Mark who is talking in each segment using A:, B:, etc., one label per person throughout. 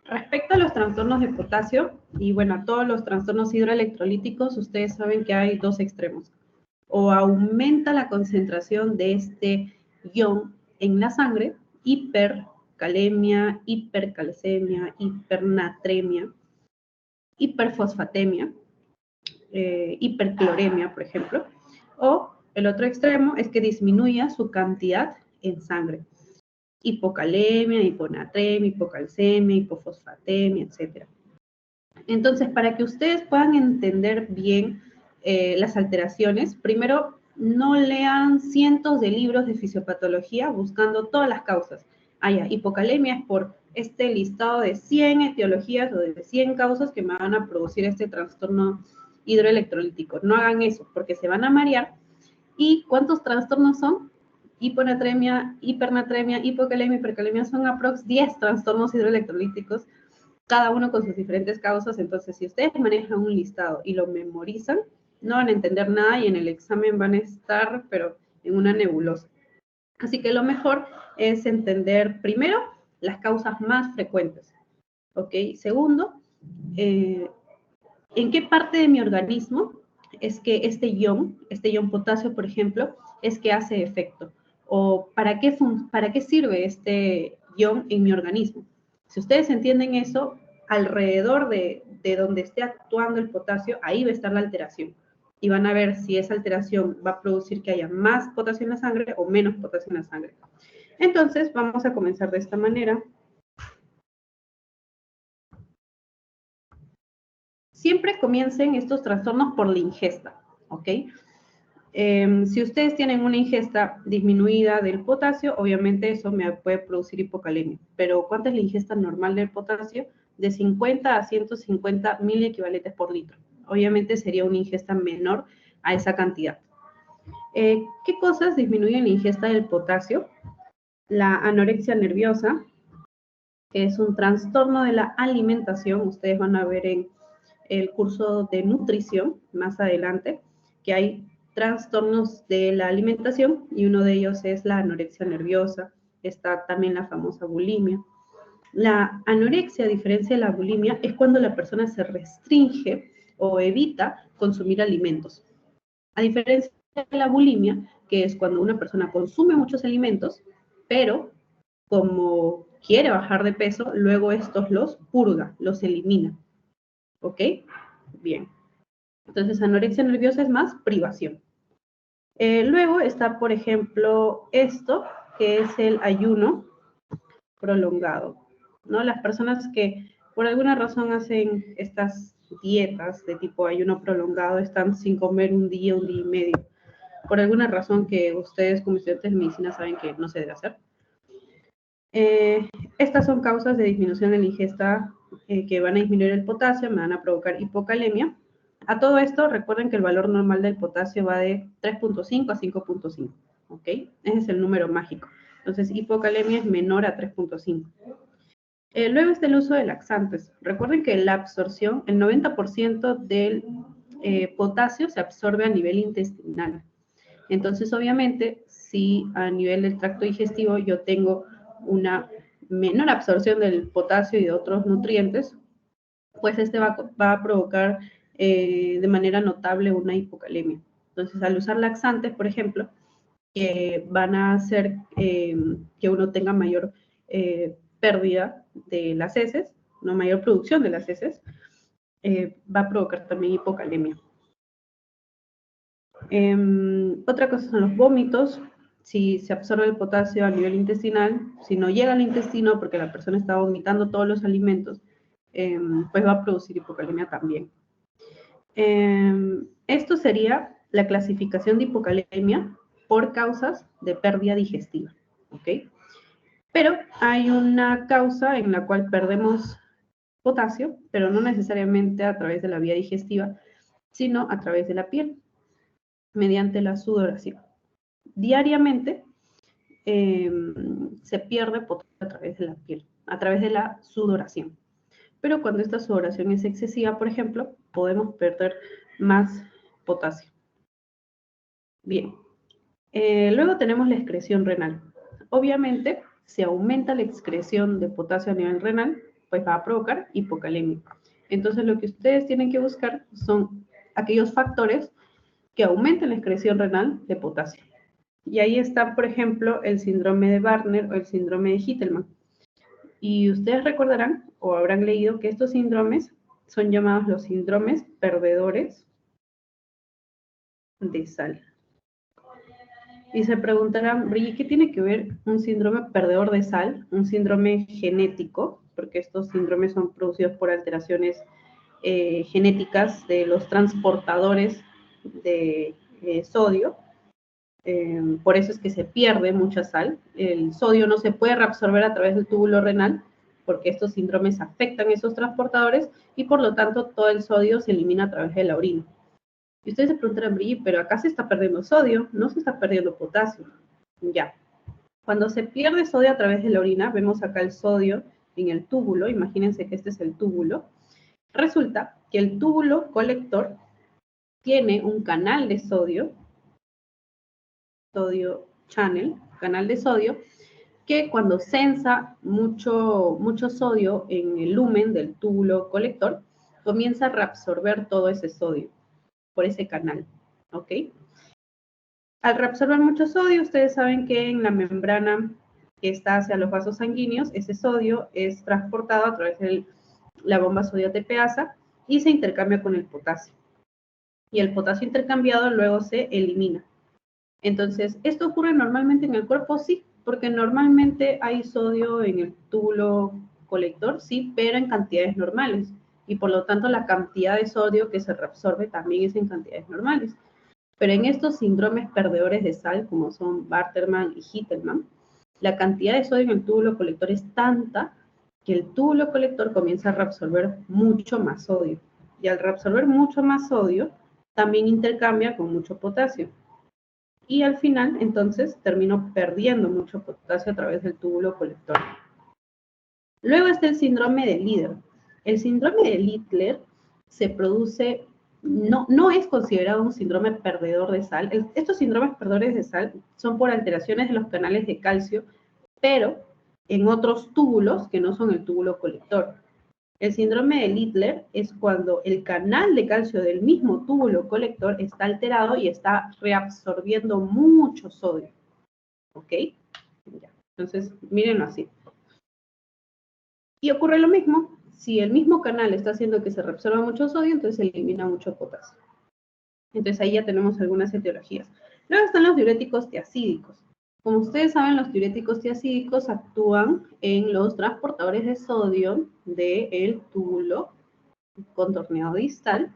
A: Respecto a los trastornos de potasio, y bueno, a todos los trastornos hidroelectrolíticos, ustedes saben que hay dos extremos. O aumenta la concentración de este ion en la sangre, hipercalemia, hipercalcemia, hipernatremia, hiperfosfatemia, hipercloremia, por ejemplo. O el otro extremo es que disminuya su cantidad en sangre. Hipocalemia, hiponatremia, hipocalcemia, hipofosfatemia, etc. Entonces, para que ustedes puedan entender bien las alteraciones, primero no lean cientos de libros de fisiopatología buscando todas las causas. Hipocalemia es por este listado de 100 etiologías o de 100 causas que me van a producir este trastorno hidroelectrolítico. No hagan eso porque se van a marear. ¿Y cuántos trastornos son? Hiponatremia, hipernatremia, hipocalemia, hipercalemia, son aprox 10 trastornos hidroelectrolíticos, cada uno con sus diferentes causas. Entonces, si ustedes manejan un listado y lo memorizan, no van a entender nada y en el examen van a estar, pero en una nebulosa. Así que lo mejor es entender primero las causas más frecuentes, ¿ok? Segundo, ¿en qué parte de mi organismo es que este ion potasio, por ejemplo, es que hace efecto? ¿O para qué sirve este ion en mi organismo? Si ustedes entienden eso, alrededor de donde esté actuando el potasio, ahí va a estar la alteración. Y van a ver si esa alteración va a producir que haya más potasio en la sangre o menos potasio en la sangre. Entonces, vamos a comenzar de esta manera. Siempre comiencen estos trastornos por la ingesta, ¿ok? Si ustedes tienen una ingesta disminuida del potasio, obviamente eso me puede producir hipocalemia. Pero ¿cuánta es la ingesta normal del potasio? De 50 a 150 miliequivalentes por litro. Obviamente sería una ingesta menor a esa cantidad. ¿Qué cosas disminuyen la ingesta del potasio? La anorexia nerviosa, que es un trastorno de la alimentación. Ustedes van a ver en el curso de nutrición más adelante que hay trastornos de la alimentación y uno de ellos es la anorexia nerviosa. Está también la famosa bulimia. La anorexia, a diferencia de la bulimia, es cuando la persona se restringe o evita consumir alimentos. A diferencia de la bulimia, que es cuando una persona consume muchos alimentos, pero como quiere bajar de peso, luego estos los purga, los elimina. ¿Ok? Bien. Entonces, anorexia nerviosa es más privación. Luego está, por ejemplo, esto, que es el ayuno prolongado, ¿no? Las personas que por alguna razón hacen estas dietas de tipo ayuno prolongado, están sin comer un día y medio, por alguna razón que ustedes como estudiantes de medicina saben que no se debe hacer. Estas son causas de disminución de la ingesta que van a disminuir el potasio, me van a provocar hipocalemia. A todo esto, recuerden que el valor normal del potasio va de 3.5 a 5.5, ¿ok? Ese es el número mágico. Entonces, hipocalemia es menor a 3.5. Luego está el uso de laxantes. Recuerden que la absorción, el 90% del potasio se absorbe a nivel intestinal. Entonces, obviamente, si a nivel del tracto digestivo yo tengo una menor absorción del potasio y de otros nutrientes, pues este va a provocar de manera notable una hipocalemia. Entonces, al usar laxantes, por ejemplo, van a hacer que uno tenga mayor pérdida de las heces, una mayor producción de las heces, va a provocar también hipocalemia. Otra cosa son los vómitos. Si se absorbe el potasio a nivel intestinal, si no llega al intestino porque la persona está vomitando todos los alimentos, pues va a producir hipocalemia también. Esto sería la clasificación de hipocalemia por causas de pérdida digestiva, ¿ok? Pero hay una causa en la cual perdemos potasio, pero no necesariamente a través de la vía digestiva, sino a través de la piel, mediante la sudoración. Diariamente se pierde potasio a través de la piel, a través de la sudoración. Pero cuando esta sudoración es excesiva, por ejemplo, podemos perder más potasio. Bien. Luego tenemos la excreción renal. Obviamente, si aumenta la excreción de potasio a nivel renal, pues va a provocar hipocalemia. Entonces, lo que ustedes tienen que buscar son aquellos factores que aumenten la excreción renal de potasio. Y ahí está, por ejemplo, el síndrome de Barner o el síndrome de Hittelmann. Y ustedes recordarán o habrán leído que estos síndromes son llamados los síndromes perdedores de sal. Y se preguntarán, Brigitte, ¿qué tiene que ver un síndrome perdedor de sal? Un síndrome genético, porque estos síndromes son producidos por alteraciones genéticas de los transportadores de sodio. Por eso es que se pierde mucha sal. El sodio no se puede reabsorber a través del túbulo renal, porque estos síndromes afectan esos transportadores y por lo tanto todo el sodio se elimina a través de la orina. Y ustedes se preguntarán, Brigitte, pero acá se está perdiendo sodio, no se está perdiendo potasio. Ya. Cuando se pierde sodio a través de la orina, vemos acá el sodio en el túbulo, imagínense que este es el túbulo. Resulta que el túbulo colector tiene un canal de sodio channel, canal de sodio, que cuando sensa mucho sodio en el lumen del túbulo colector, comienza a reabsorber todo ese sodio por ese canal, ¿ok? Al reabsorber mucho sodio, ustedes saben que en la membrana que está hacia los vasos sanguíneos, ese sodio es transportado a través de la bomba sodio-ATPasa y se intercambia con el potasio. Y el potasio intercambiado luego se elimina. Entonces, ¿esto ocurre normalmente en el cuerpo? Sí, porque normalmente hay sodio en el túbulo colector, sí, pero en cantidades normales. Y por lo tanto, la cantidad de sodio que se reabsorbe también es en cantidades normales. Pero en estos síndromes perdedores de sal, como son Barterman y Hittelmann, la cantidad de sodio en el túbulo colector es tanta que el túbulo colector comienza a reabsorber mucho más sodio. Y al reabsorber mucho más sodio, también intercambia con mucho potasio. Y al final, entonces, termino perdiendo mucho potasio a través del túbulo colector. Luego está el síndrome de Liddle. El síndrome de Liddle se produce, no es considerado un síndrome perdedor de sal. Estos síndromes perdedores de sal son por alteraciones de los canales de calcio, pero en otros túbulos que no son el túbulo colector. El síndrome de Liddle es cuando el canal de calcio del mismo túbulo colector está alterado y está reabsorbiendo mucho sodio. ¿Ok? Ya. Entonces, mírenlo así. Y ocurre lo mismo, si el mismo canal está haciendo que se reabsorba mucho sodio, entonces se elimina mucho potasio. Entonces ahí ya tenemos algunas etiologías. Luego están los diuréticos tiacídicos. Como ustedes saben, los diuréticos tiacídicos actúan en los transportadores de sodio del túbulo contorneado distal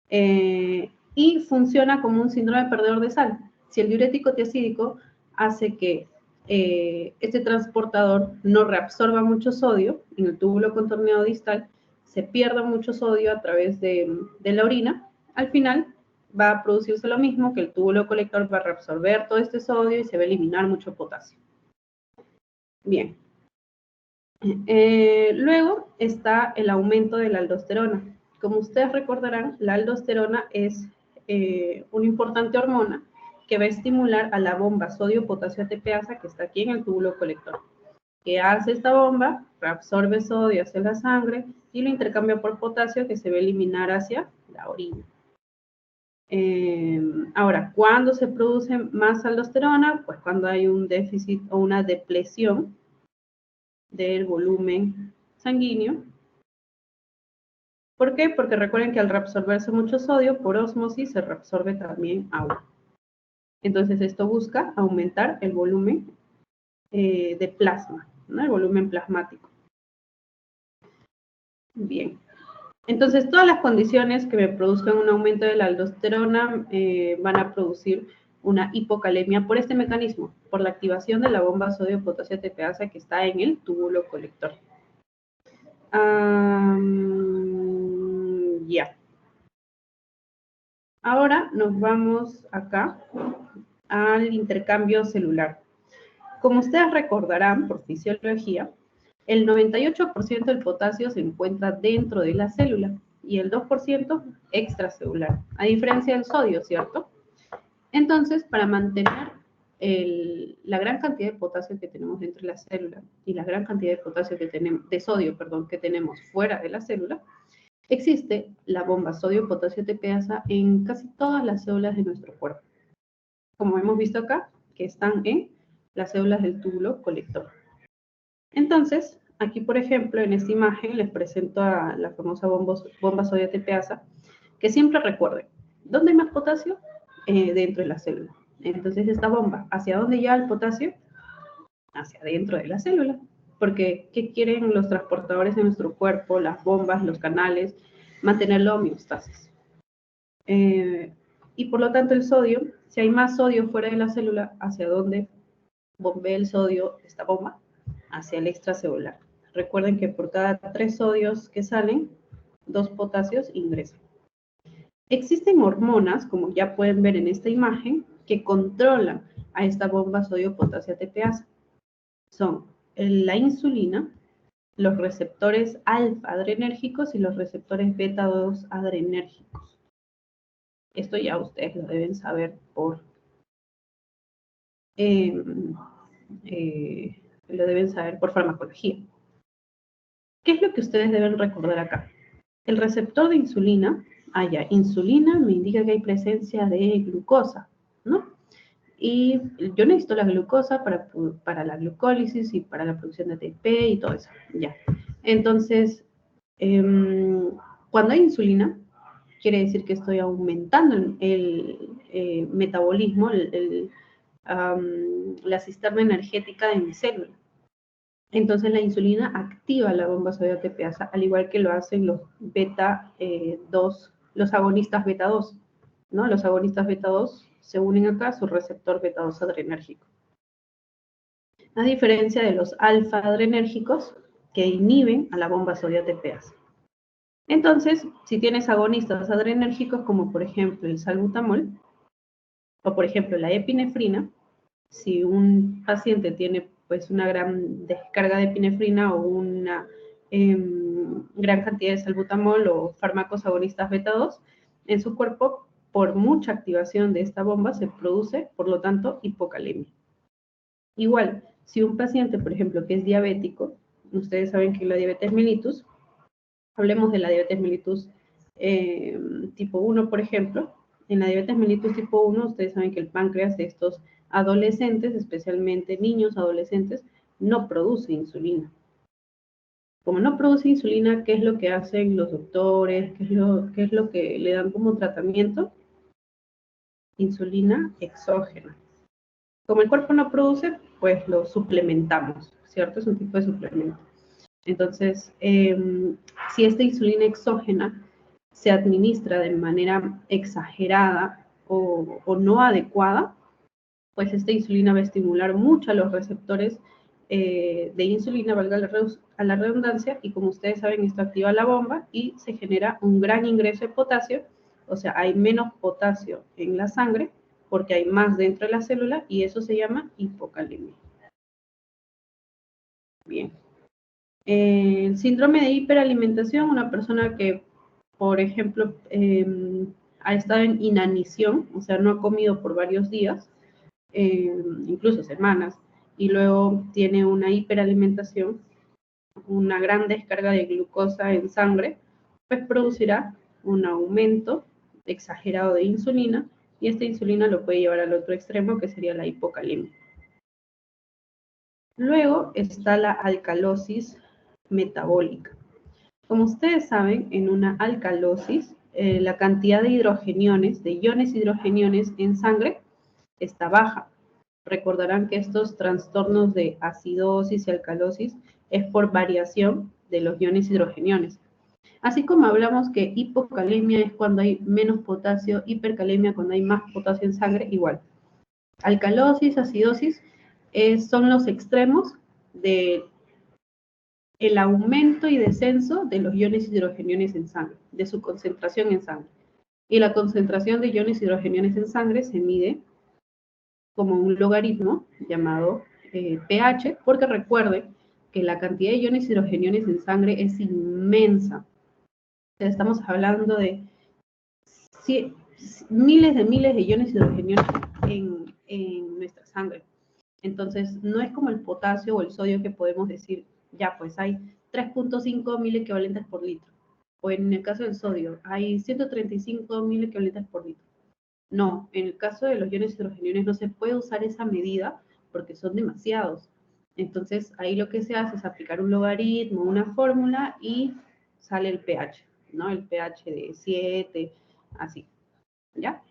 A: y funciona como un síndrome perdedor de sal. Si el diurético tiacídico hace que este transportador no reabsorba mucho sodio en el túbulo contorneado distal, se pierda mucho sodio a través de la orina, al final va a producirse lo mismo, que el túbulo colector va a reabsorber todo este sodio y se va a eliminar mucho potasio. Bien. Luego está el aumento de la aldosterona. Como ustedes recordarán, la aldosterona es una importante hormona que va a estimular a la bomba sodio-potasio-ATPasa que está aquí en el túbulo colector. ¿Qué hace esta bomba? Reabsorbe sodio hacia la sangre y lo intercambia por potasio que se va a eliminar hacia la orina. Ahora, ¿cuándo se produce más aldosterona? Pues cuando hay un déficit o una depresión del volumen sanguíneo. ¿Por qué? Porque recuerden que al reabsorberse mucho sodio, por ósmosis se reabsorbe también agua. Entonces esto busca aumentar el volumen de plasma, ¿no? El volumen plasmático. Bien. Entonces todas las condiciones que me produzcan un aumento de la aldosterona van a producir una hipocalemia por este mecanismo, por la activación de la bomba sodio-potasio-ATPasa que está en el túbulo colector. Ya. Ahora nos vamos acá al intercambio celular. Como ustedes recordarán por fisiología, el 98% del potasio se encuentra dentro de la célula y el 2% extracelular, a diferencia del sodio, ¿cierto? Entonces, para mantener la gran cantidad de potasio que tenemos dentro de la célula y la gran cantidad de potasio que tenemos, de sodio, perdón, que tenemos fuera de la célula, existe la bomba sodio-potasio TPasa en casi todas las células de nuestro cuerpo. Como hemos visto acá, que están en las células del túbulo colector. Entonces, aquí, por ejemplo, en esta imagen les presento a la famosa bomba sodio TPasa, que siempre recuerden, ¿dónde hay más potasio? Dentro de la célula. Entonces, esta bomba, ¿hacia dónde lleva el potasio? Hacia adentro de la célula. Porque, ¿qué quieren los transportadores de nuestro cuerpo, las bombas, los canales? Mantener la homeostasis. Y por lo tanto, el sodio, si hay más sodio fuera de la célula, ¿hacia dónde bombea el sodio esta bomba? Hacia el extracelular. Recuerden que por cada 3 sodios que salen, 2 potasios ingresan. Existen hormonas, como ya pueden ver en esta imagen, que controlan a esta bomba sodio-potasio TPasa. Son la insulina, los receptores alfa adrenérgicos y los receptores beta 2 adrenérgicos. Esto ya ustedes lo deben saber por farmacología. ¿Qué es lo que ustedes deben recordar acá? El receptor de insulina, insulina me indica que hay presencia de glucosa, ¿no? Y yo necesito la glucosa para la glucólisis y para la producción de ATP y todo eso, ya. Entonces, cuando hay insulina, quiere decir que estoy aumentando el metabolismo, la cisterna energética de mi célula. Entonces la insulina activa la bomba sodio TPasa, al igual que lo hacen los beta 2, los agonistas beta 2, ¿no? Los agonistas beta 2 se unen acá a su receptor beta 2 adrenérgico. A diferencia de los alfa adrenérgicos que inhiben a la bomba sodio TPasa. Entonces, si tienes agonistas adrenérgicos como por ejemplo el salbutamol o por ejemplo la epinefrina, si un paciente tiene pues una gran descarga de epinefrina o una gran cantidad de salbutamol o fármacos agonistas beta 2, en su cuerpo, por mucha activación de esta bomba, se produce, por lo tanto, hipocalemia. Igual, si un paciente, por ejemplo, que es diabético, ustedes saben que la diabetes mellitus, hablemos de la diabetes mellitus tipo 1, por ejemplo. En la diabetes mellitus tipo 1, ustedes saben que el páncreas de estos adolescentes, especialmente niños adolescentes, no produce insulina. Como no produce insulina, ¿qué es lo que hacen los doctores? ¿Qué es lo que le dan como tratamiento? Insulina exógena. Como el cuerpo no produce, pues lo suplementamos, ¿cierto? Es un tipo de suplemento. Entonces, si esta insulina exógena se administra de manera exagerada o no adecuada, pues esta insulina va a estimular mucho a los receptores de insulina, valga la redundancia, y como ustedes saben, esto activa la bomba y se genera un gran ingreso de potasio, o sea, hay menos potasio en la sangre porque hay más dentro de la célula y eso se llama hipocalemia. Bien. El síndrome de hiperalimentación, una persona que, por ejemplo, ha estado en inanición, o sea, no ha comido por varios días, incluso semanas, y luego tiene una hiperalimentación, una gran descarga de glucosa en sangre, pues producirá un aumento exagerado de insulina, y esta insulina lo puede llevar al otro extremo, que sería la hipocalemia. Luego está la alcalosis metabólica. Como ustedes saben, en una alcalosis, la cantidad de hidrogeniones, de iones hidrogeniones en sangre, está baja. Recordarán que estos trastornos de acidosis y alcalosis es por variación de los iones hidrogeniones. Así como hablamos que hipocalemia es cuando hay menos potasio, hipercalemia cuando hay más potasio en sangre, igual. Alcalosis, acidosis son los extremos de el aumento y descenso de los iones hidrogeniones en sangre, de su concentración en sangre. Y la concentración de iones hidrogeniones en sangre se mide como un logaritmo llamado pH, porque recuerden que la cantidad de iones hidrogeniones en sangre es inmensa. O sea, estamos hablando de miles de iones hidrogeniones en nuestra sangre. Entonces, no es como el potasio o el sodio que podemos decir, ya, pues hay 3.5 mil equivalentes por litro. O en el caso del sodio, hay 135 mil equivalentes por litro. No, en el caso de los iones hidrogeniones no se puede usar esa medida porque son demasiados. Entonces, ahí lo que se hace es aplicar un logaritmo, una fórmula y sale el pH, ¿no? El pH de 7, así, ¿ya?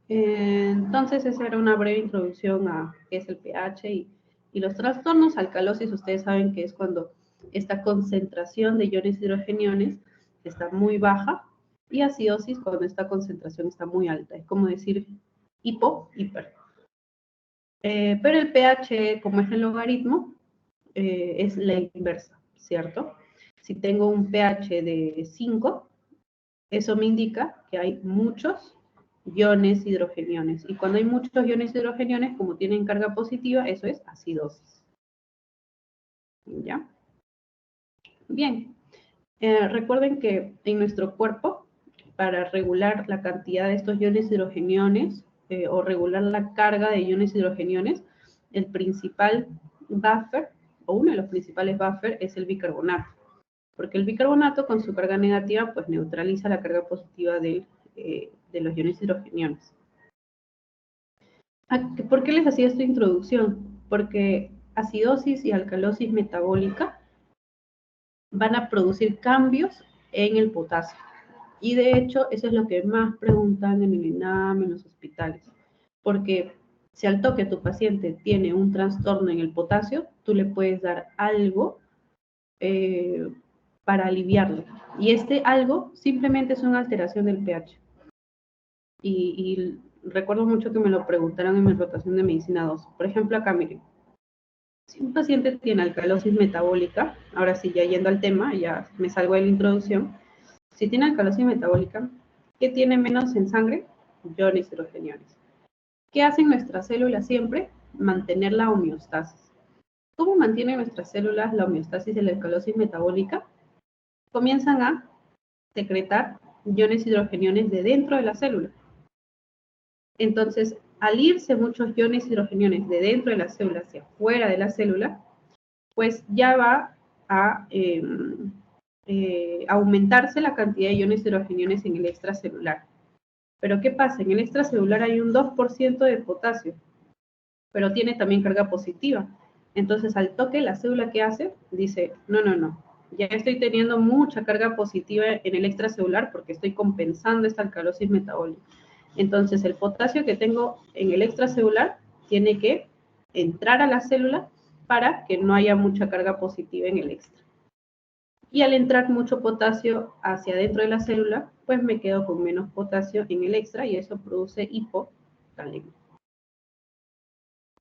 A: Entonces, esa era una breve introducción a qué es el pH y los trastornos. Alcalosis, ustedes saben que es cuando esta concentración de iones hidrogeniones está muy baja, y acidosis cuando esta concentración está muy alta. Es como decir hiper. Pero el pH, como es el logaritmo, es la inversa, ¿cierto? Si tengo un pH de 5, eso me indica que hay muchos iones hidrogeniones. Y cuando hay muchos iones hidrogeniones, como tienen carga positiva, eso es acidosis. ¿Ya? Bien. Recuerden que en nuestro cuerpo, para regular la cantidad de estos iones hidrogeniones o regular la carga de iones hidrogeniones, el principal buffer, o uno de los principales buffers, es el bicarbonato. Porque el bicarbonato con su carga negativa, pues neutraliza la carga positiva de los iones hidrogeniones. ¿Por qué les hacía esta introducción? Porque acidosis y alcalosis metabólica van a producir cambios en el potasio. Y de hecho, eso es lo que más preguntan en el ENAM, en los hospitales. Porque si al toque tu paciente tiene un trastorno en el potasio, tú le puedes dar algo para aliviarlo. Y este algo simplemente es una alteración del pH. Y recuerdo mucho que me lo preguntaron en mi rotación de medicina 2. Por ejemplo, acá miren. Si un paciente tiene alcalosis metabólica, ahora sí, ya yendo al tema, ya me salgo de la introducción. Si tiene alcalosis metabólica, ¿qué tiene menos en sangre? Iones hidrogeniones. ¿Qué hacen nuestras células siempre? Mantener la homeostasis. ¿Cómo mantienen nuestras células la homeostasis de la alcalosis metabólica? Comienzan a secretar iones hidrogeniones de dentro de la célula. Entonces, al irse muchos iones hidrogeniones de dentro de la célula hacia afuera de la célula, pues ya va a aumentarse la cantidad de iones hidrogeniones en el extracelular. Pero ¿qué pasa? En el extracelular hay un 2% de potasio, pero tiene también carga positiva. Entonces, al toque, la célula que hace, dice, no, ya estoy teniendo mucha carga positiva en el extracelular porque estoy compensando esta alcalosis metabólica. Entonces, el potasio que tengo en el extracelular tiene que entrar a la célula para que no haya mucha carga positiva en el extra. Y al entrar mucho potasio hacia adentro de la célula, pues me quedo con menos potasio en el extra y eso produce hipocalemia.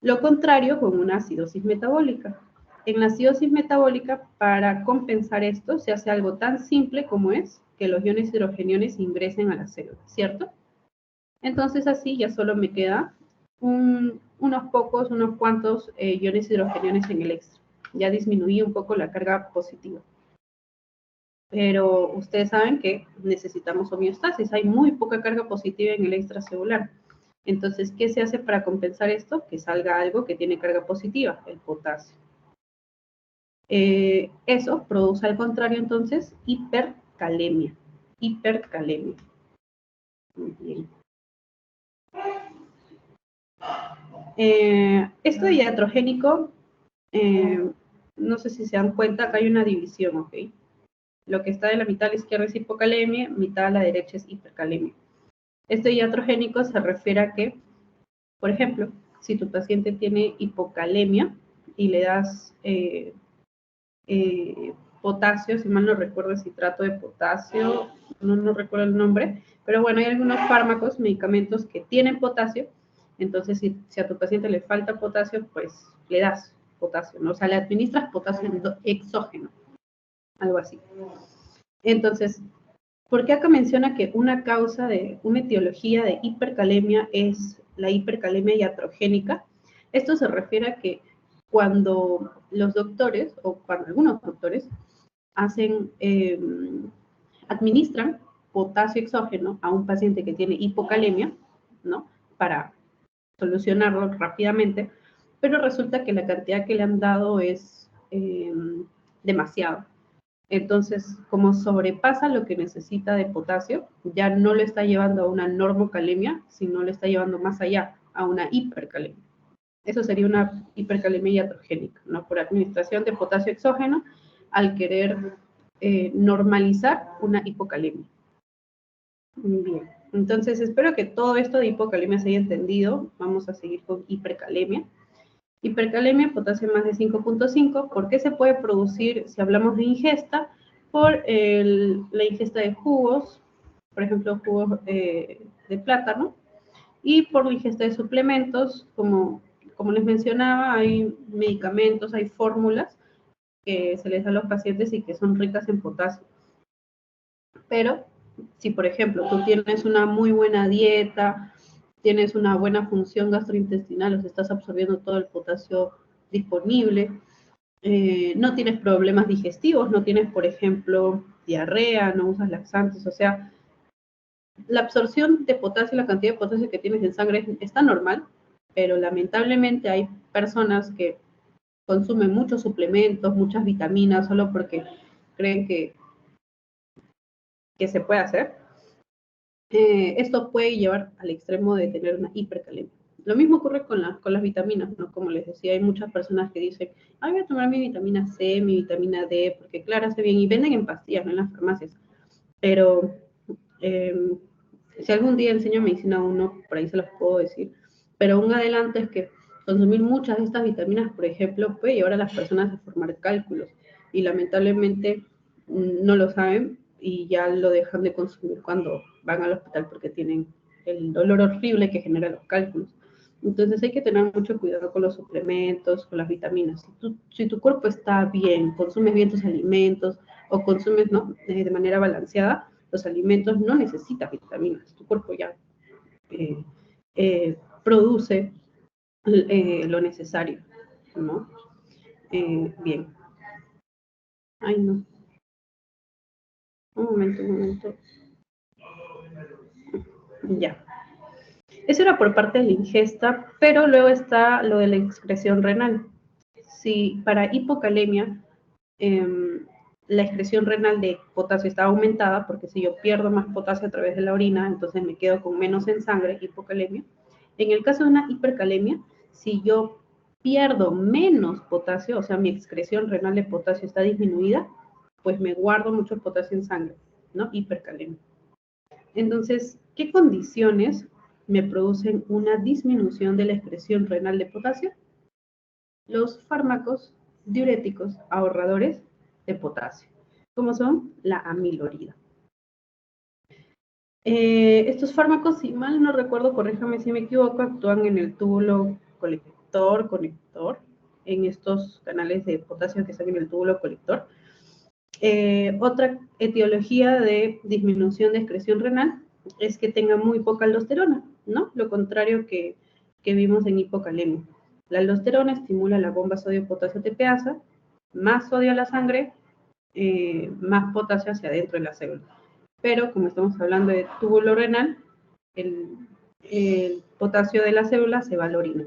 A: Lo contrario con una acidosis metabólica. En la acidosis metabólica, para compensar esto, se hace algo tan simple como es que los iones hidrogeniones ingresen a la célula, ¿cierto? Entonces así ya solo me queda unos cuantos iones hidrogeniones en el extra. Ya disminuí un poco la carga positiva. Pero ustedes saben que necesitamos homeostasis. Hay muy poca carga positiva en el extracelular. Entonces, ¿qué se hace para compensar esto? Que salga algo que tiene carga positiva, el potasio. Eso produce al contrario, entonces, hipercalemia. Hipercalemia. Muy bien. Esto de iatrogénico, no sé si se dan cuenta, acá hay una división, ¿ok? Lo que está de la mitad a la izquierda es hipocalemia, mitad a la derecha es hipercalemia. Esto iatrogénico se refiere a que, por ejemplo, si tu paciente tiene hipocalemia y le das potasio, si mal no recuerdo, citrato de potasio, no recuerdo el nombre, pero bueno, hay algunos fármacos, medicamentos que tienen potasio, entonces si a tu paciente le falta potasio, pues le das potasio, ¿no? O sea, le administras potasio exógeno, algo así. Entonces, ¿por qué acá menciona que una causa de una etiología de hipercalemia es la hipercalemia iatrogénica? Esto se refiere a que cuando los doctores, o cuando algunos doctores, administran potasio exógeno a un paciente que tiene hipocalemia, ¿no? Para solucionarlo rápidamente, pero resulta que la cantidad que le han dado es demasiado. Entonces, como sobrepasa lo que necesita de potasio, ya no le está llevando a una normocalemia, sino le está llevando más allá, a una hipercalemia. Eso sería una hipercalemia iatrogénica, ¿no? Por administración de potasio exógeno al querer normalizar una hipocalemia. Bien, entonces espero que todo esto de hipocalemia se haya entendido. Vamos a seguir con hipercalemia. Hipercalemia, potasio más de 5.5. ¿Por qué se puede producir si hablamos de ingesta? Por la ingesta de jugos, por ejemplo, jugos de plátano, y por la ingesta de suplementos, como les mencionaba, hay medicamentos, hay fórmulas que se les da a los pacientes y que son ricas en potasio. Pero si, por ejemplo, tú tienes una muy buena dieta, tienes una buena función gastrointestinal, o sea, estás absorbiendo todo el potasio disponible, no tienes problemas digestivos, no tienes, por ejemplo, diarrea, no usas laxantes, o sea, la absorción de potasio, la cantidad de potasio que tienes en sangre está normal, pero lamentablemente hay personas que consumen muchos suplementos, muchas vitaminas, solo porque creen que se puede hacer. Esto puede llevar al extremo de tener una hipercalemia. Lo mismo ocurre con las vitaminas, ¿no? Como les decía, hay muchas personas que dicen, ay, voy a tomar mi vitamina C, mi vitamina D, porque claro, hace bien, y venden en pastillas, no en las farmacias. Pero si algún día enseño medicina 1, por ahí se los puedo decir, pero un adelanto es que consumir muchas de estas vitaminas, por ejemplo, puede llevar a las personas a formar cálculos, y lamentablemente no lo saben y ya lo dejan de consumir cuando van al hospital porque tienen el dolor horrible que genera los cálculos. Entonces hay que tener mucho cuidado con los suplementos, con las vitaminas. Si tu cuerpo está bien, consumes bien tus alimentos o consumes, ¿no?, de manera balanceada, los alimentos no necesitan vitaminas. Tu cuerpo ya produce lo necesario, ¿no? Bien. Ay, no. Un momento. Ya. Eso era por parte de la ingesta, pero luego está lo de la excreción renal. Si para hipocalemia la excreción renal de potasio está aumentada, porque si yo pierdo más potasio a través de la orina, entonces me quedo con menos en sangre, hipocalemia. En el caso de una hipercalemia, si yo pierdo menos potasio, o sea, mi excreción renal de potasio está disminuida, pues me guardo mucho potasio en sangre, ¿no? Hipercalemia. Entonces, ¿qué condiciones me producen una disminución de la excreción renal de potasio? Los fármacos diuréticos ahorradores de potasio, como son la amilorida. Estos fármacos, si mal no recuerdo, corríjame si me equivoco, actúan en el túbulo conector, en estos canales de potasio que están en el túbulo colector. Otra etiología de disminución de excreción renal es que tenga muy poca aldosterona, ¿no? Lo contrario que vimos en hipocalemia. La aldosterona estimula la bomba sodio-potasio TPasa, más sodio a la sangre, más potasio hacia adentro de la célula. Pero como estamos hablando de túbulo renal, el potasio de la célula se va a la orina.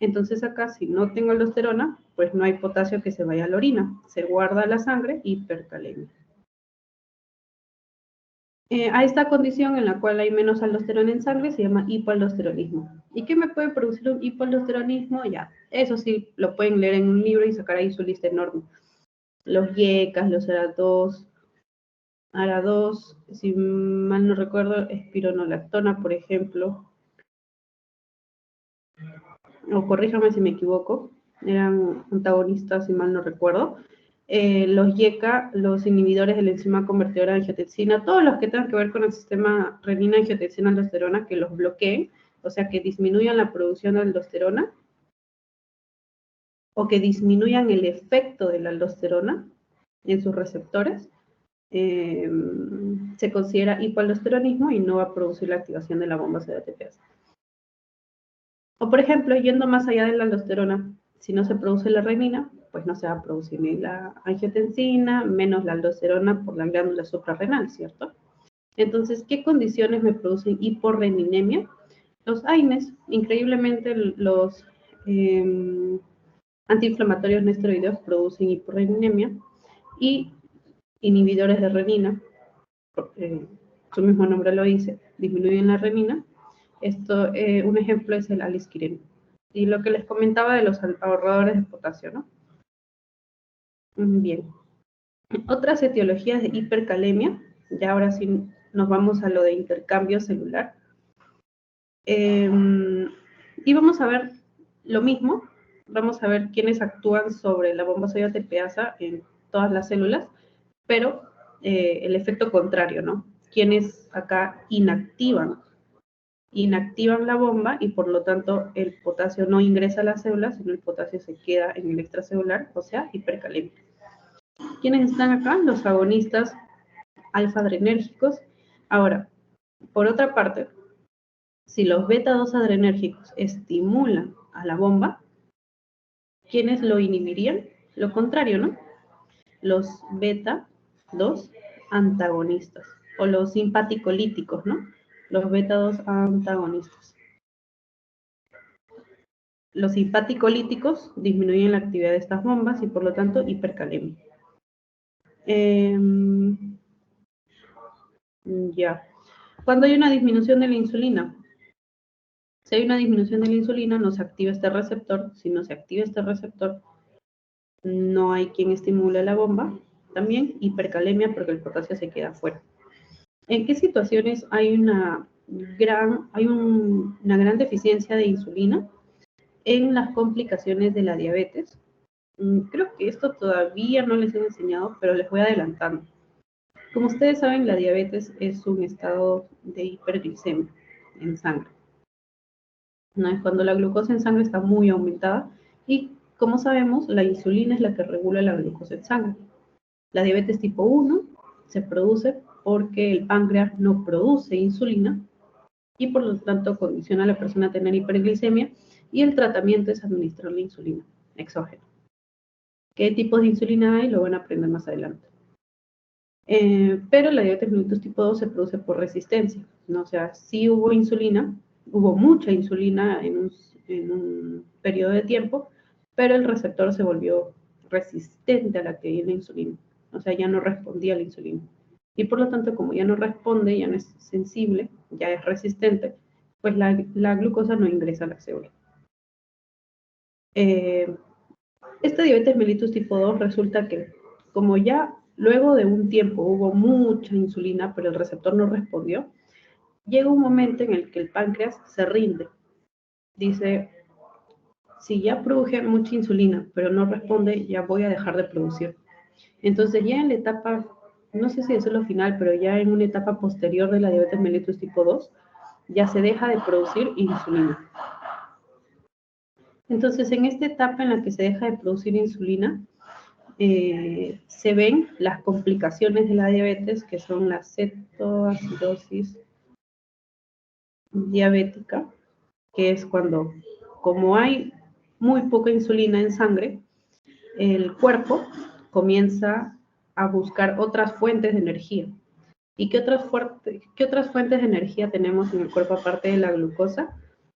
A: Entonces acá, si no tengo aldosterona, pues no hay potasio que se vaya a la orina, se guarda la sangre, hipercalemia. A esta condición en la cual hay menos aldosterona en sangre se llama hipoaldosteronismo. ¿Y qué me puede producir un hipoaldosteronismo? Ya, eso sí, lo pueden leer en un libro y sacar ahí su lista enorme. Los YECAS, los ARA2, si mal no recuerdo, espironolactona, por ejemplo, o corríjame si me equivoco, eran antagonistas, si mal no recuerdo. Los YECA, los inhibidores de la enzima convertidora de angiotensina, todos los que tengan que ver con el sistema renina-angiotensina-aldosterona, que los bloqueen, o sea, que disminuyan la producción de aldosterona, o que disminuyan el efecto de la aldosterona en sus receptores, se considera hipoaldosteronismo y no va a producir la activación de la bomba CDTPase. O por ejemplo, yendo más allá de la aldosterona, si no se produce la renina, pues no se va a producir ni la angiotensina, menos la aldosterona por la glándula suprarrenal, ¿cierto? Entonces, ¿qué condiciones me producen hiporreninemia? Los AINES, increíblemente, los antiinflamatorios no esteroideos producen hiporrenemia y inhibidores de renina, porque su mismo nombre lo dice, disminuyen la renina. Esto, un ejemplo es el alisquireno. Y lo que les comentaba de los ahorradores de potasio, ¿no? Bien. Otras etiologías de hipercalemia, ya ahora sí nos vamos a lo de intercambio celular. Y vamos a ver lo mismo, vamos a ver quiénes actúan sobre la bomba sódico tepeasa en todas las células, pero el efecto contrario, ¿no? Quienes acá inactivan la bomba y por lo tanto el potasio no ingresa a las células, sino el potasio se queda en el extracelular, o sea, hipercalemia. ¿Quiénes están acá? Los agonistas alfa-adrenérgicos. Ahora, por otra parte, si los beta-2 adrenérgicos estimulan a la bomba, ¿quiénes lo inhibirían? Lo contrario, ¿no? Los beta-2 antagonistas o los simpaticolíticos, ¿no? Los beta-2 antagonistas. Los simpaticolíticos disminuyen la actividad de estas bombas y por lo tanto hipercalemia. Ya. Cuando hay una disminución de la insulina, si hay una disminución de la insulina, no se activa este receptor. Si no se activa este receptor, no hay quien estimule la bomba. También hipercalemia porque el potasio se queda fuera. ¿En qué situaciones hay una gran deficiencia de insulina? En las complicaciones de la diabetes. Creo que esto todavía no les he enseñado, pero les voy adelantando. Como ustedes saben, la diabetes es un estado de hiperglicemia en sangre. ¿No? Es cuando la glucosa en sangre está muy aumentada y, como sabemos, la insulina es la que regula la glucosa en sangre. La diabetes tipo 1 se produce porque el páncreas no produce insulina y por lo tanto condiciona a la persona a tener hiperglicemia y el tratamiento es administrar la insulina exógena. ¿Qué tipos de insulina hay? Lo van a aprender más adelante. Pero la diabetes mellitus tipo 2 se produce por resistencia, ¿no? O sea, sí hubo insulina, hubo mucha insulina en un periodo de tiempo, pero el receptor se volvió resistente a la actividad de la insulina, o sea, ya no respondía a la insulina. Y por lo tanto, como ya no responde, ya no es sensible, ya es resistente, pues la glucosa no ingresa a la célula. Esta diabetes mellitus tipo 2 resulta que, como ya luego de un tiempo hubo mucha insulina, pero el receptor no respondió, llega un momento en el que el páncreas se rinde. Dice, si ya produje mucha insulina, pero no responde, ya voy a dejar de producir. Entonces ya en la etapa, no sé si eso es lo final, pero ya en una etapa posterior de la diabetes mellitus tipo 2, ya se deja de producir insulina. Entonces, en esta etapa en la que se deja de producir insulina, se ven las complicaciones de la diabetes, que son la cetoacidosis diabética, que es cuando, como hay muy poca insulina en sangre, el cuerpo comienza a buscar otras fuentes de energía. ¿Y qué otras fuentes de energía tenemos en el cuerpo aparte de la glucosa?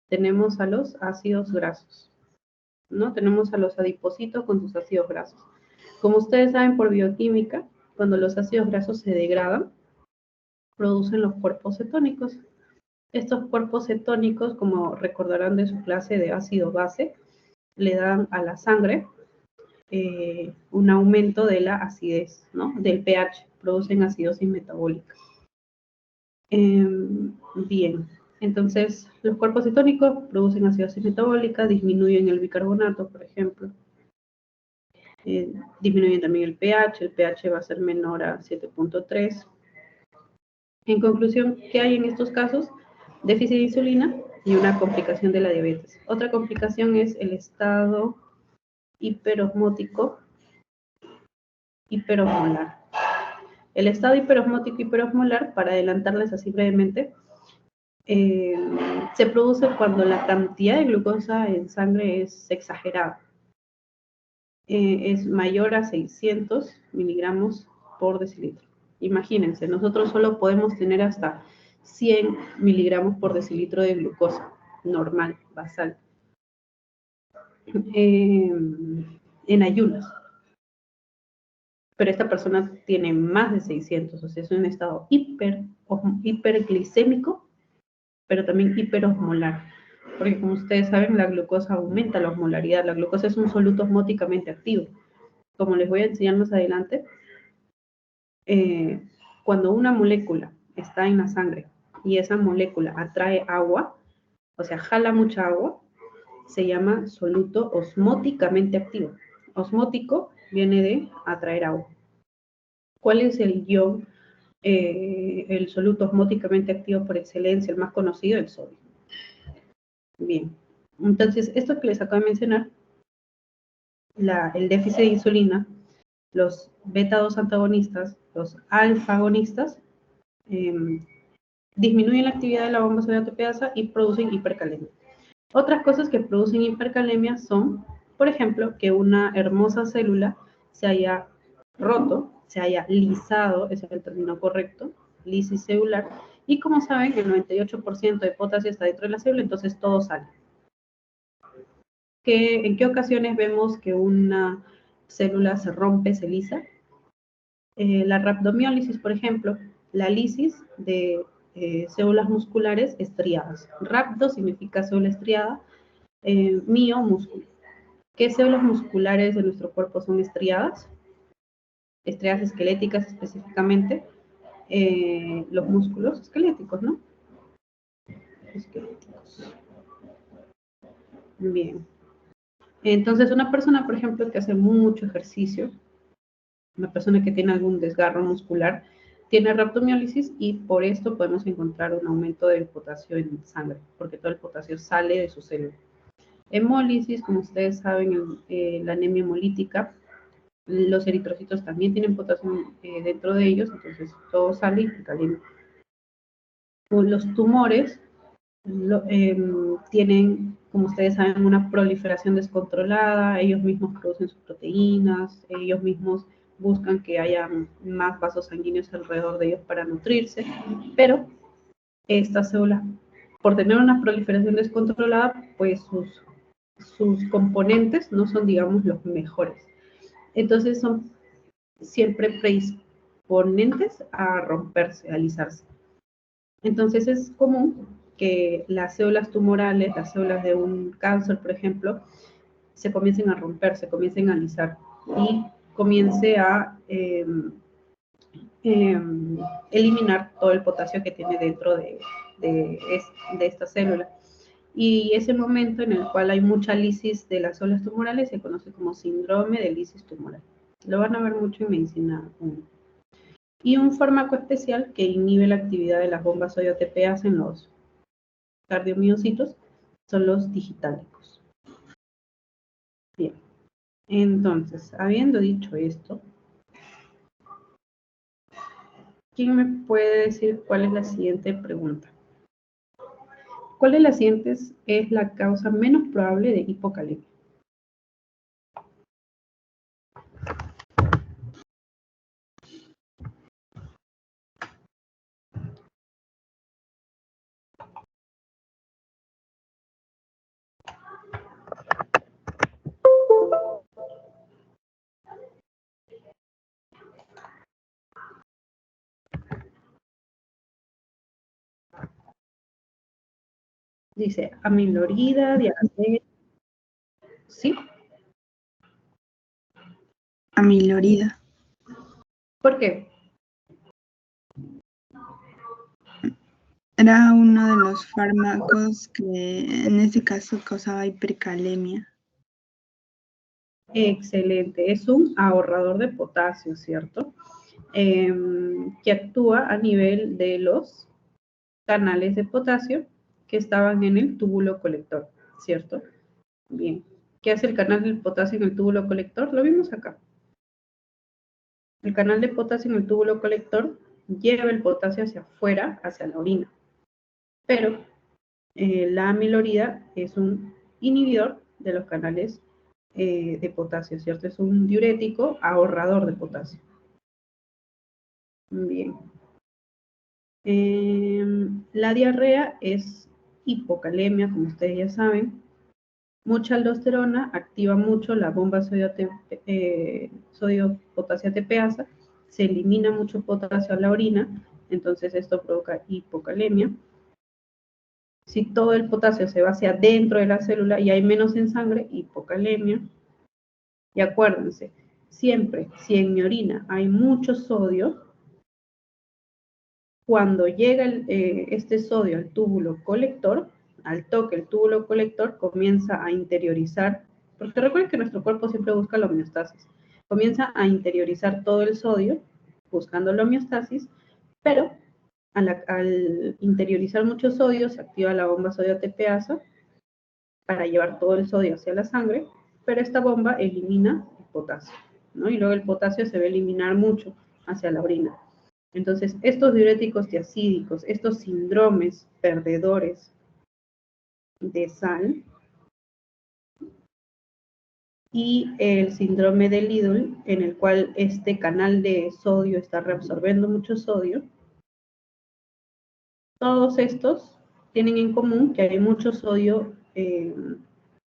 A: Tenemos a los ácidos grasos, ¿no? Tenemos a los adipocitos con sus ácidos grasos. Como ustedes saben por bioquímica, cuando los ácidos grasos se degradan, producen los cuerpos cetónicos. Estos cuerpos cetónicos, como recordarán de su clase de ácido base, le dan a la sangre un aumento de la acidez, ¿no? Del pH, producen acidosis metabólica. Bien, entonces los cuerpos cetónicos producen acidosis metabólica, disminuyen el bicarbonato, por ejemplo. Disminuyen también el pH va a ser menor a 7.3. En conclusión, ¿qué hay en estos casos? Déficit de insulina y una complicación de la diabetes. Otra complicación es el estado hiperosmótico hiperosmolar. El estado hiperosmótico hiperosmolar, para adelantarles así brevemente, se produce cuando la cantidad de glucosa en sangre es exagerada. Es mayor a 600 miligramos por decilitro. Imagínense, nosotros solo podemos tener hasta 100 miligramos por decilitro de glucosa. normal, basal, en ayunas. Pero esta persona tiene más de 600, o sea, es un estado hiperglicémico, pero también hiperosmolar. Porque como ustedes saben, la glucosa aumenta la osmolaridad. La glucosa es un soluto osmóticamente activo. Como les voy a enseñar más adelante, cuando una molécula está en la sangre y esa molécula atrae agua, o sea, jala mucha agua, se llama soluto osmóticamente activo. Osmótico viene de atraer agua. ¿Cuál es el ion, el soluto osmóticamente activo por excelencia, el más conocido? El sodio. Bien, entonces, esto que les acabo de mencionar, el déficit de insulina, los beta-2 antagonistas, los alfa-agonistas, disminuyen la actividad de la bomba sodiatopeasa y producen hipercalemia. Otras cosas que producen hipercalemia son, por ejemplo, que una hermosa célula se haya roto, se haya lisado, ese es el término correcto, lisis celular, y como saben, el 98% de potasio está dentro de la célula, entonces todo sale. ¿En qué ocasiones vemos que una célula se rompe, se lisa? La rhabdomiólisis, por ejemplo, la lisis de células musculares estriadas. Rhabdo significa célula estriada, mio, músculo. ¿Qué células musculares de nuestro cuerpo son estriadas? Estriadas esqueléticas específicamente, los músculos esqueléticos, ¿no? Esqueléticos. Bien. Entonces, una persona, por ejemplo, que hace mucho ejercicio, una persona que tiene algún desgarro muscular, tiene rhabdomiólisis y por esto podemos encontrar un aumento del potasio en sangre, porque todo el potasio sale de su célula. Hemólisis, como ustedes saben, la anemia hemolítica, los eritrocitos también tienen potasio dentro de ellos, entonces todo sale hipercalemia. Los tumores tienen, como ustedes saben, una proliferación descontrolada, ellos mismos producen sus proteínas, ellos mismos buscan que haya más vasos sanguíneos alrededor de ellos para nutrirse, pero estas células, por tener una proliferación descontrolada, pues sus componentes no son, digamos, los mejores. Entonces son siempre predisponentes a romperse, a alisarse. Entonces es común que las células tumorales, las células de un cáncer, por ejemplo, se comiencen a romper, se comiencen a alisar y comience a eliminar todo el potasio que tiene dentro de esta célula. Y ese momento en el cual hay mucha lisis de las células tumorales se conoce como síndrome de lisis tumoral. Lo van a ver mucho en medicina 1. Y un fármaco especial que inhibe la actividad de las bombas sodio-ATPase en los cardiomiocitos son los digitálicos. Bien, entonces, habiendo dicho esto, ¿quién me puede decir cuál es la siguiente pregunta? ¿Cuál de las siguientes es la causa menos probable de hipocalemia? Dice amilorida, diabetes. ¿Sí?
B: Amilorida.
A: ¿Por qué?
B: Era uno de los fármacos que en ese caso causaba hipercalemia.
A: Excelente, es un ahorrador de potasio, ¿cierto? Que actúa a nivel de los canales de potasio que estaban en el túbulo colector, ¿cierto? Bien, ¿qué hace el canal del potasio en el túbulo colector? Lo vimos acá. El canal de potasio en el túbulo colector lleva el potasio hacia afuera, hacia la orina. Pero la amilorida es un inhibidor de los canales de potasio, ¿cierto? Es un diurético ahorrador de potasio. Bien. La diarrea es hipocalemia, como ustedes ya saben. Mucha aldosterona activa mucho la bomba sodio-potasio ATPasa, se elimina mucho potasio a la orina, entonces esto provoca hipocalemia. Si todo el potasio se va hacia dentro de la célula y hay menos en sangre, hipocalemia. Y acuérdense, siempre, si en mi orina hay mucho sodio, cuando llega este sodio al túbulo colector, al toque el túbulo colector comienza a interiorizar, porque recuerden que nuestro cuerpo siempre busca la homeostasis, comienza a interiorizar todo el sodio, buscando la homeostasis, pero al interiorizar mucho sodio se activa la bomba sodio ATPasa para llevar todo el sodio hacia la sangre, pero esta bomba elimina el potasio, ¿no? Y luego el potasio se va a eliminar mucho hacia la orina. Entonces, estos diuréticos tiacídicos, estos síndromes perdedores de sal y el síndrome de Lidl, en el cual este canal de sodio está reabsorbiendo mucho sodio, todos estos tienen en común que hay mucho sodio,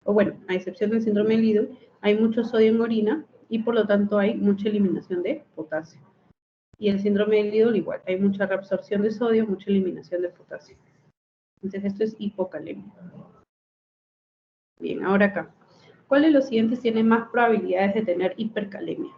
A: o bueno, a excepción del síndrome de Lidl, hay mucho sodio en orina y por lo tanto hay mucha eliminación de potasio. Y el síndrome de Lidl igual, hay mucha reabsorción de sodio, mucha eliminación de potasio. Entonces esto es hipocalemia. Bien, ahora acá. ¿Cuál de los siguientes tiene más probabilidades de tener hipercalemia?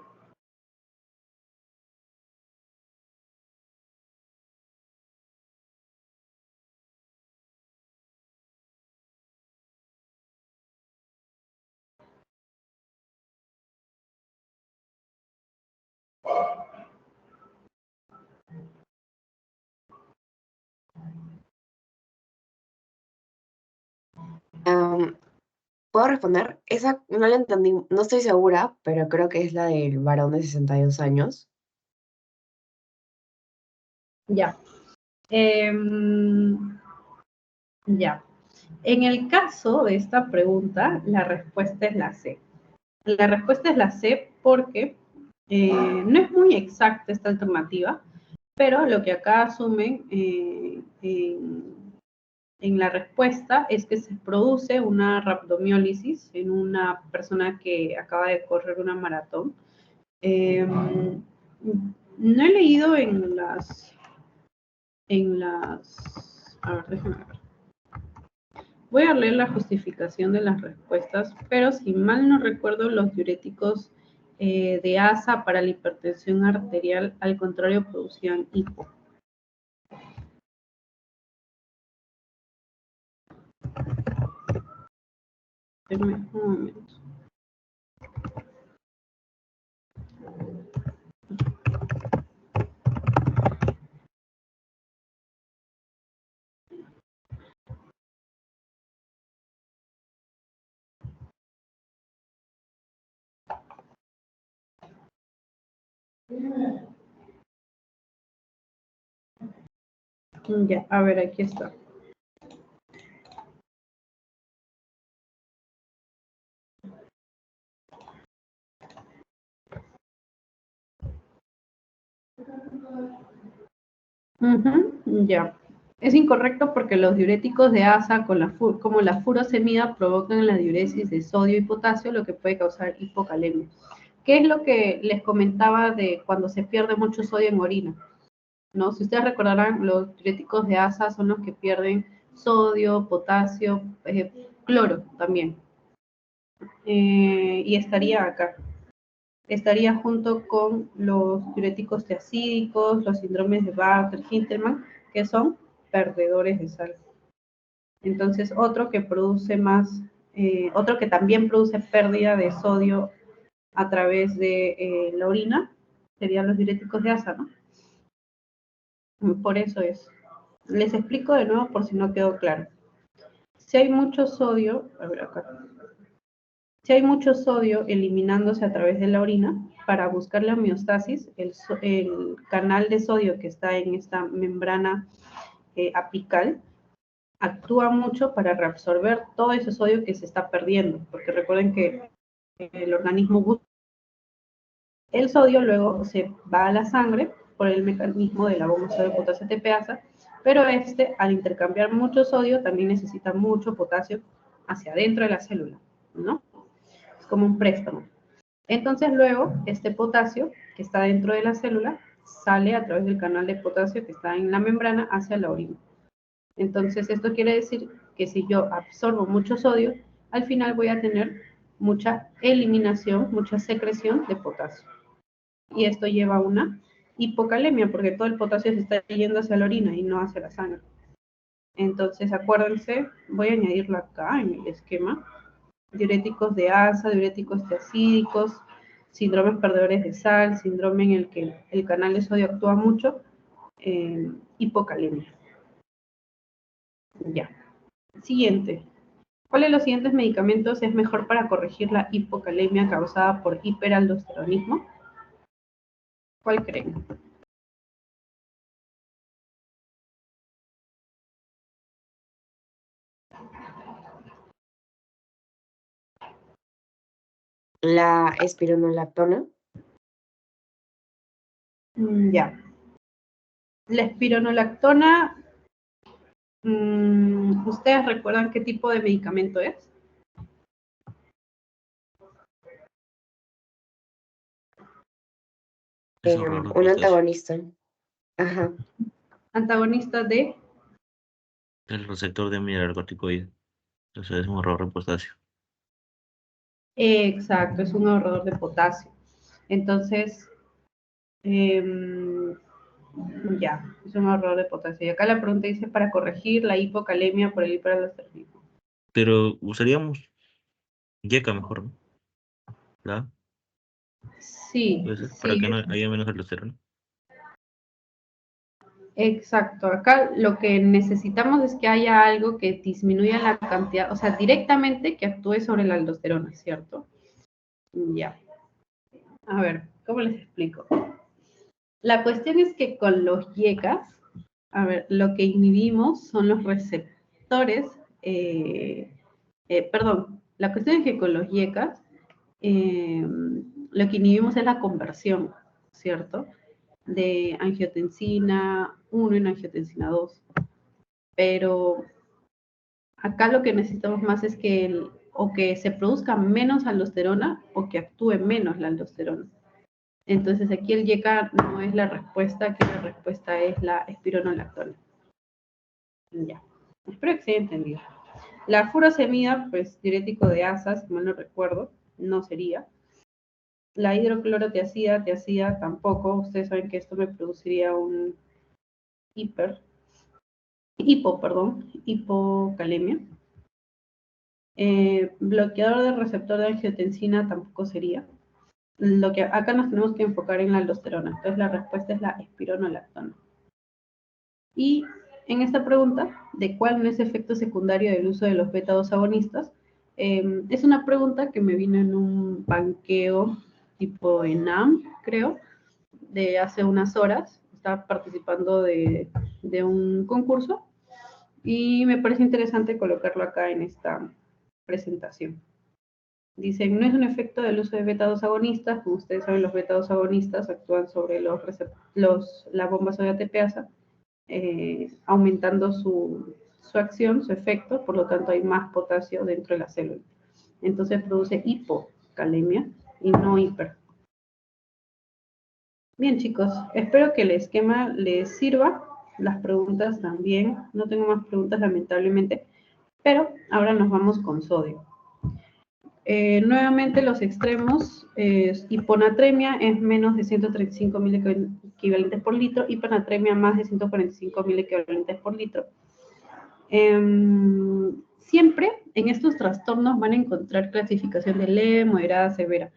C: ¿Puedo responder? Esa no la entendí, no estoy segura, pero creo que es la del varón de 62 años.
A: Ya. Ya. En el caso de esta pregunta, la respuesta es la C. La respuesta es la C porque no es muy exacta esta alternativa, pero lo que acá asumen en la respuesta es que se produce una rhabdomiólisis en una persona que acaba de correr una maratón. No he leído en las... A ver, déjenme ver. Voy a leer la justificación de las respuestas, pero si mal no recuerdo, los diuréticos de ASA para la hipertensión arterial, al contrario, producían hipo. Denme un momento. Ya, a ver, aquí está. Ya. Es incorrecto porque los diuréticos de ASA, como la furosemida, provocan la diuresis de sodio y potasio, lo que puede causar hipocalemia. ¿Qué es lo que les comentaba de cuando se pierde mucho sodio en orina? ¿No? Si ustedes recordarán, los diuréticos de ASA son los que pierden sodio, potasio, cloro también. Y estaría acá. Estaría junto con los diuréticos tiacídicos, los síndromes de Bartter-Hintermann, que son perdedores de sal. Entonces, otro que también produce pérdida de sodio a través de la orina, serían los diuréticos de ASA, ¿no? Por eso es. Les explico de nuevo por si no quedó claro. Si hay mucho sodio, a ver acá. Si hay mucho sodio eliminándose a través de la orina, para buscar la homeostasis, el canal de sodio que está en esta membrana apical actúa mucho para reabsorber todo ese sodio que se está perdiendo, porque recuerden que el organismo busca el sodio, luego se va a la sangre por el mecanismo de la bomba sodio-potasio ATPasa, Pero al intercambiar mucho sodio, también necesita mucho potasio hacia adentro de la célula, ¿no? Es como un préstamo. Entonces luego, este potasio que está dentro de la célula sale a través del canal de potasio que está en la membrana hacia la orina. Entonces esto quiere decir que si yo absorbo mucho sodio, al final voy a tener mucha eliminación, mucha secreción de potasio. Y esto lleva a una hipocalemia, porque todo el potasio se está yendo hacia la orina y no hacia la sangre. Entonces, acuérdense, voy a añadirlo acá en el esquema. Diuréticos de asa, diuréticos tiacídicos, síndromes perdedores de sal, síndrome en el que el canal de sodio actúa mucho, hipocalemia. Ya. Siguiente. ¿Cuál de los siguientes medicamentos es mejor para corregir la hipocalemia causada por hiperaldosteronismo? ¿Cuál creen?
C: La espironolactona.
A: Ya. La espironolactona, ¿ustedes recuerdan qué tipo de medicamento es?
D: Es un horror de
C: Un
D: potasio.
C: antagonista. Ajá.
A: Antagonista de...
D: El receptor de mineralocorticoide. Entonces es un horror de potasio.
A: Exacto, es un ahorrador de potasio. Entonces, ya, es un ahorrador de potasio. Y acá la pregunta dice para corregir la hipocalemia por el hiperaldosteronismo.
D: Pero usaríamos yeca mejor, ¿no? ¿La?
A: Sí,
D: Puede ser, para
A: sí,
D: que no haya menos aldosterona.
A: exacto. Acá lo que necesitamos es que haya algo que disminuya la cantidad, o sea, directamente que actúe sobre la aldosterona, ¿cierto? Ya. A ver, ¿cómo les explico? La cuestión es que con los YECAs, a ver, lo que inhibimos son los receptores, perdón, la cuestión es que con los YECAs lo que inhibimos es la conversión, ¿cierto? De angiotensina 1 en angiotensina 2. Pero acá lo que necesitamos más es que o que se produzca menos aldosterona o que actúe menos la aldosterona. Entonces aquí el YECA no es la respuesta, aquí la respuesta es la espironolactona. Ya, espero que se haya entendido. La furosemida, pues diurético de asas, si mal no recuerdo, no sería. La hidroclorotiazida, tiazida tampoco. Ustedes saben que esto me produciría un hipocalemia. Bloqueador del receptor de angiotensina tampoco sería. Lo que acá nos tenemos que enfocar en la aldosterona. Entonces la respuesta es la espironolactona. Y en esta pregunta, ¿de cuál no es efecto secundario del uso de los beta-2 agonistas? Es una pregunta que me vino en un banqueo tipo ENAM, creo, de hace unas horas. Estaba participando de un concurso y me parece interesante colocarlo acá en esta presentación. Dicen, no es un efecto del uso de beta-2 agonistas. Como ustedes saben, los beta-2 agonistas actúan sobre la bomba sodio ATPasa, aumentando su acción, su efecto, por lo tanto hay más potasio dentro de la célula. Entonces produce hipocalemia y no hiper. Bien, chicos, espero que el esquema les sirva, las preguntas también. No tengo más preguntas, lamentablemente, pero ahora nos vamos con sodio. Nuevamente los extremos, hiponatremia es menos de 135 equivalentes por litro, hipernatremia más de 145 equivalentes por litro. Siempre en estos trastornos van a encontrar clasificación de leve, moderada, severa.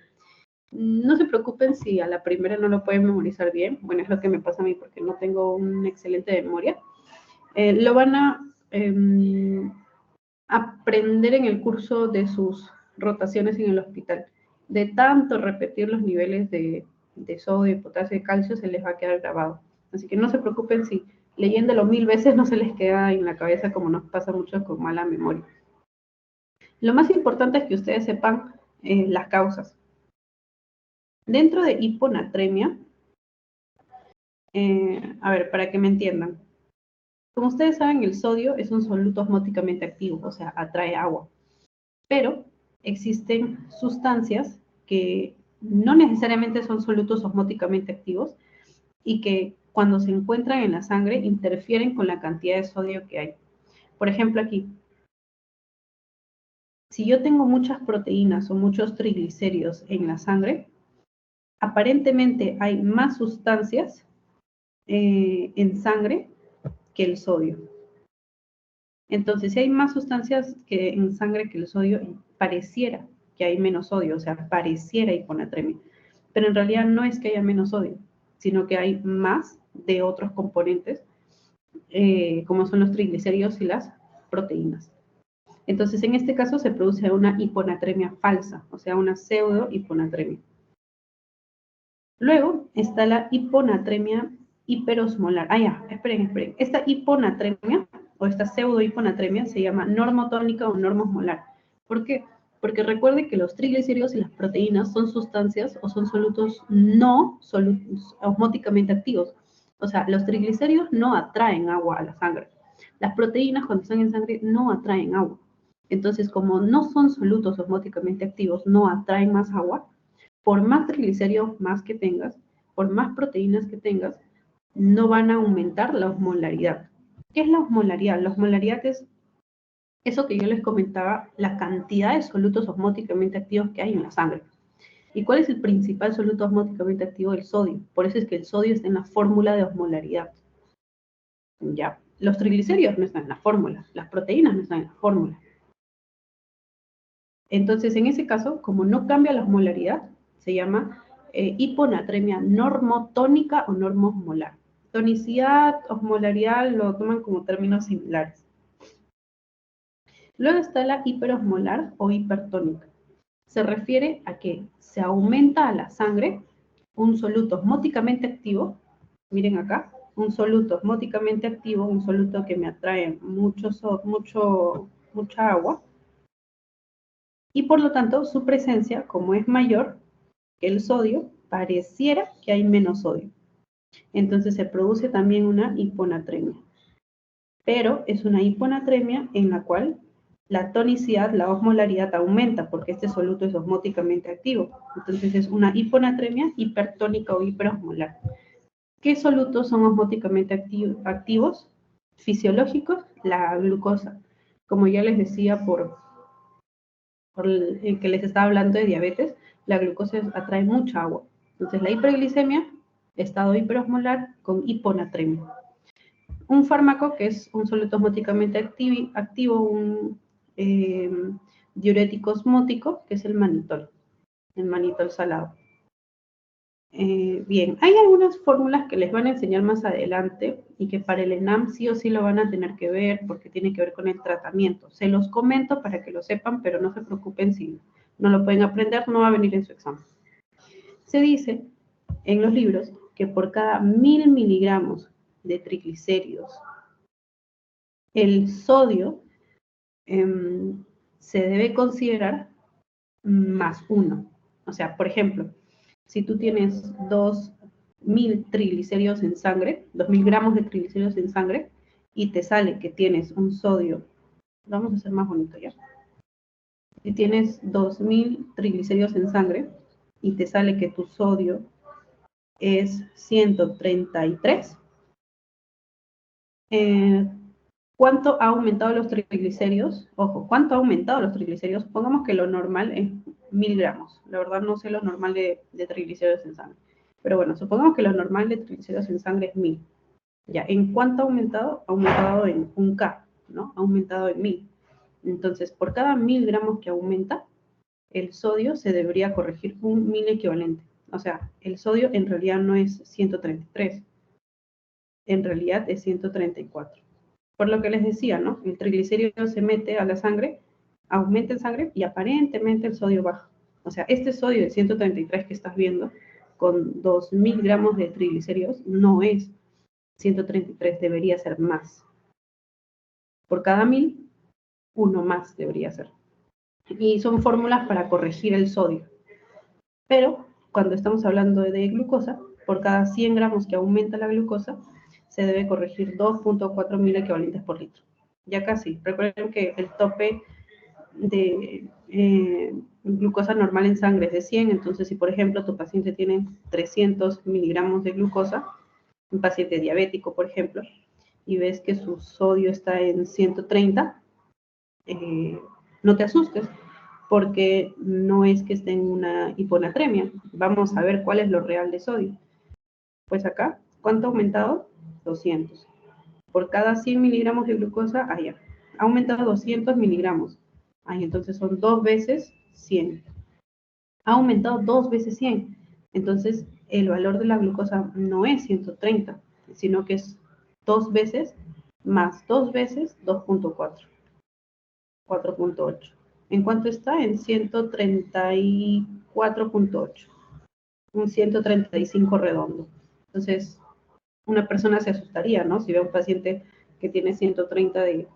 A: No se preocupen si a la primera no lo pueden memorizar bien. Bueno, es lo que me pasa a mí porque no tengo una excelente memoria. Lo van a aprender en el curso de sus rotaciones en el hospital. De tanto repetir los niveles de sodio, potasio y calcio, se les va a quedar grabado. Así que no se preocupen si leyéndolo 1000 veces no se les queda en la cabeza como nos pasa mucho con mala memoria. Lo más importante es que ustedes sepan las causas. Dentro de hiponatremia, a ver, para que me entiendan, Como ustedes saben, el sodio es un soluto osmóticamente activo, o sea, atrae agua. Pero existen sustancias que no necesariamente son solutos osmóticamente activos y que cuando se encuentran en la sangre interfieren con la cantidad de sodio que hay. Por ejemplo, aquí, si yo tengo muchas proteínas o muchos triglicéridos en la sangre, aparentemente hay más sustancias en sangre que el sodio. Entonces, si hay más sustancias en sangre que el sodio, pareciera que hay menos sodio, o sea, pareciera hiponatremia. Pero en realidad no es que haya menos sodio, sino que hay más de otros componentes, como son los triglicéridos y las proteínas. Entonces, en este caso se produce una hiponatremia falsa, o sea, una pseudo hiponatremia. Luego está la hiponatremia hiperosmolar. Ah, ya, esperen. Esta hiponatremia o esta pseudohiponatremia se llama normotónica o normosmolar. ¿Por qué? Porque recuerden que los triglicéridos y las proteínas son sustancias o son solutos no osmóticamente activos. O sea, los triglicéridos no atraen agua a la sangre. Las proteínas, cuando están en sangre, no atraen agua. Entonces, como no son solutos osmóticamente activos, no atraen más agua, por más triglicéridos más que tengas, por más proteínas que tengas, no van a aumentar la osmolaridad. ¿Qué es la osmolaridad? La osmolaridad es eso que yo les comentaba, la cantidad de solutos osmóticamente activos que hay en la sangre. ¿Y cuál es el principal soluto osmóticamente activo? El sodio. Por eso es que el sodio está en la fórmula de osmolaridad. Ya, los triglicéridos no están en la fórmula, las proteínas no están en la fórmula. Entonces, en ese caso, como no cambia la osmolaridad, se llama hiponatremia normotónica o normosmolar. Tonicidad, osmolaridad lo toman como términos similares. Luego está la hiperosmolar o hipertónica. Se refiere a que se aumenta a la sangre un soluto osmóticamente activo, miren acá, un soluto osmóticamente activo, un soluto que me atrae mucha agua, y por lo tanto su presencia, como es mayor que el sodio, pareciera que hay menos sodio. Entonces se produce también una hiponatremia. Pero es una hiponatremia en la cual la tonicidad, la osmolaridad aumenta porque este soluto es osmóticamente activo. Entonces es una hiponatremia hipertónica o hiperosmolar. ¿Qué solutos son osmóticamente activos? Fisiológicos, la glucosa. Como ya les decía por el que les estaba hablando de diabetes, la glucosa atrae mucha agua. Entonces la hiperglicemia, estado hiperosmolar con hiponatremia. Un fármaco que es un soluto osmóticamente activo, un diurético osmótico, que es el manitol salado. Bien, hay algunas fórmulas que les van a enseñar más adelante y que para el ENAM sí o sí lo van a tener que ver porque tiene que ver con el tratamiento. Se los comento para que lo sepan, pero no se preocupen si no lo pueden aprender, no va a venir en su examen. Se dice en los libros que por cada 1000 miligramos de triglicéridos, el sodio se debe considerar más 1. O sea, por ejemplo, si tú tienes 2000 triglicéridos en sangre, 2000 gramos de triglicéridos en sangre, y te sale que tienes un sodio, vamos a hacer más bonito ya. Si tienes 2000 triglicéridos en sangre y te sale que tu sodio es 133, ¿cuánto ha aumentado los triglicéridos? Ojo, ¿cuánto ha aumentado los triglicéridos? Pongamos que lo normal es 1000 gramos. La verdad no sé lo normal de triglicéridos en sangre. Pero bueno, supongamos que lo normal de triglicéridos en sangre es 1000. Ya, ¿en cuánto ha aumentado? Ha aumentado en 1K, ¿no? Ha aumentado en 1000. Entonces, por cada 1000 gramos que aumenta, el sodio se debería corregir un 1000 equivalente. O sea, el sodio en realidad no es 133. En realidad es 134. Por lo que les decía, ¿no? El triglicérido se mete a la sangre, aumenta en sangre y aparentemente el sodio baja. O sea, este sodio de 133 que estás viendo con 2000 gramos de triglicéridos no es 133, debería ser más. Por cada 1000, uno más debería ser. Y son fórmulas para corregir el sodio. Pero cuando estamos hablando de glucosa, por cada 100 gramos que aumenta la glucosa, se debe corregir 2.4 mil equivalentes por litro. Ya casi. Recuerden que el tope de glucosa normal en sangre es de 100, entonces si por ejemplo tu paciente tiene 300 miligramos de glucosa, un paciente diabético por ejemplo, y ves que su sodio está en 130, no te asustes, porque no es que esté en una hiponatremia. Vamos a ver cuál es lo real de sodio. Pues acá, ¿cuánto ha aumentado? 200. Por cada 100 miligramos de glucosa, allá. Ha aumentado 200 miligramos. Ahí, entonces son 2 veces 100. Ha aumentado 2 veces 100. Entonces, el valor de la glucosa no es 130, sino que es 2 veces más 2 veces 2.4. 4.8. ¿En cuánto está? En 134.8. Un 135 redondo. Entonces, una persona se asustaría, ¿no? Si ve a un paciente que tiene 130 de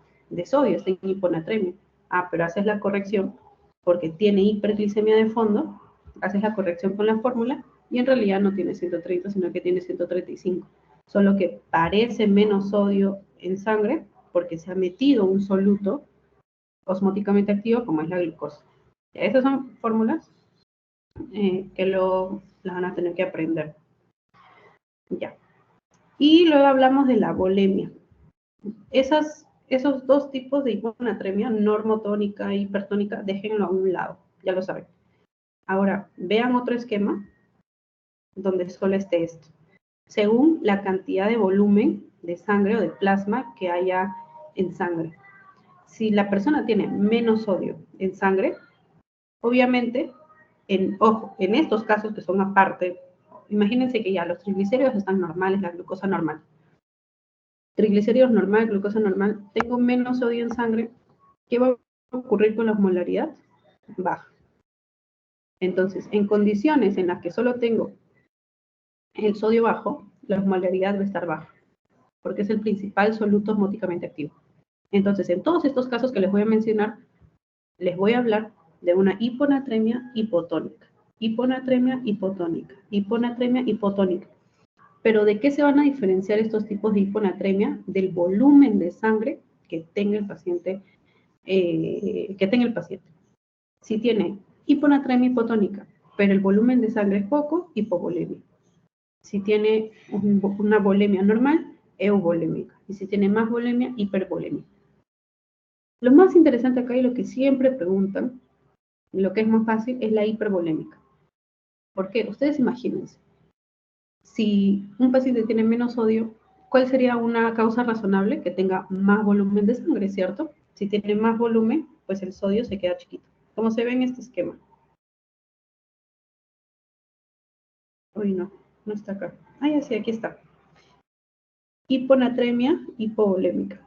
A: sodio, está en hiponatremia. Ah, pero haces la corrección porque tiene hiperglicemia de fondo, haces la corrección con la fórmula y en realidad no tiene 130, sino que tiene 135. Solo que parece menos sodio en sangre porque se ha metido un soluto osmóticamente activo como es la glucosa. Esas son fórmulas que las van a tener que aprender. Ya. Y luego hablamos de la volemia. Esos dos tipos de hiponatremia, normotónica e hipertónica, déjenlo a un lado, ya lo saben. Ahora, vean otro esquema donde solo esté esto. Según la cantidad de volumen de sangre o de plasma que haya en sangre. Si la persona tiene menos sodio en sangre, obviamente, ojo, en estos casos que son aparte, imagínense que ya los triglicéridos están normales, la glucosa normal. Triglicéridos normal, glucosa normal, tengo menos sodio en sangre, ¿qué va a ocurrir con la osmolaridad? Baja. Entonces, en condiciones en las que solo tengo el sodio bajo, la osmolaridad va a estar baja, porque es el principal soluto osmóticamente activo. Entonces, en todos estos casos que les voy a mencionar, les voy a hablar de una hiponatremia hipotónica. Hiponatremia hipotónica. Hiponatremia hipotónica. Pero ¿de qué se van a diferenciar estos tipos de hiponatremia? Del volumen de sangre que tenga el paciente. Si tiene hiponatremia hipotónica, pero el volumen de sangre es poco, hipovolemia. Si tiene una volemia normal, euvolémica. Y si tiene más volemia, hipervolemia. Lo más interesante acá y lo que siempre preguntan, lo que es más fácil, es la hipervolémica. ¿Por qué? Ustedes imagínense, si un paciente tiene menos sodio, ¿cuál sería una causa razonable? Que tenga más volumen de sangre, ¿cierto? Si tiene más volumen, pues el sodio se queda chiquito. Como se ve en este esquema. Uy, no está acá. Ah, ya sí, aquí está. Hiponatremia hipovolémica.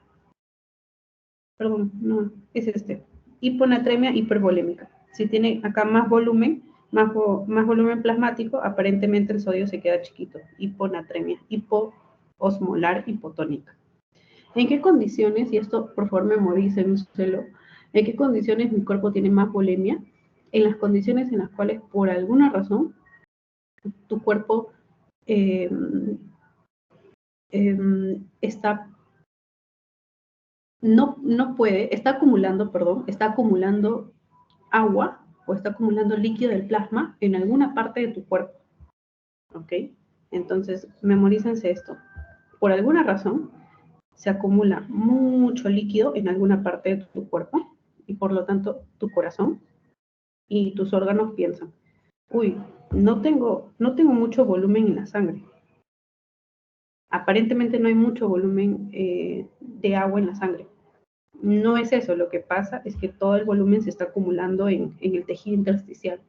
A: Perdón, no, es este. Hiponatremia hipervolémica. Si tiene acá más volumen, más volumen plasmático, aparentemente el sodio se queda chiquito. Hiponatremia, hipoosmolar hipotónica. ¿En qué condiciones, y esto por favor memorícenselo, en qué condiciones mi cuerpo tiene más volemia? En las condiciones en las cuales por alguna razón tu cuerpo está acumulando agua o está acumulando líquido del plasma en alguna parte de tu cuerpo. ¿Ok? Entonces, memorícense esto. Por alguna razón, se acumula mucho líquido en alguna parte de tu cuerpo y por lo tanto tu corazón y tus órganos piensan, uy, no tengo mucho volumen en la sangre. Aparentemente no hay mucho volumen de agua en la sangre. No es eso, lo que pasa es que todo el volumen se está acumulando en el tejido intersticial.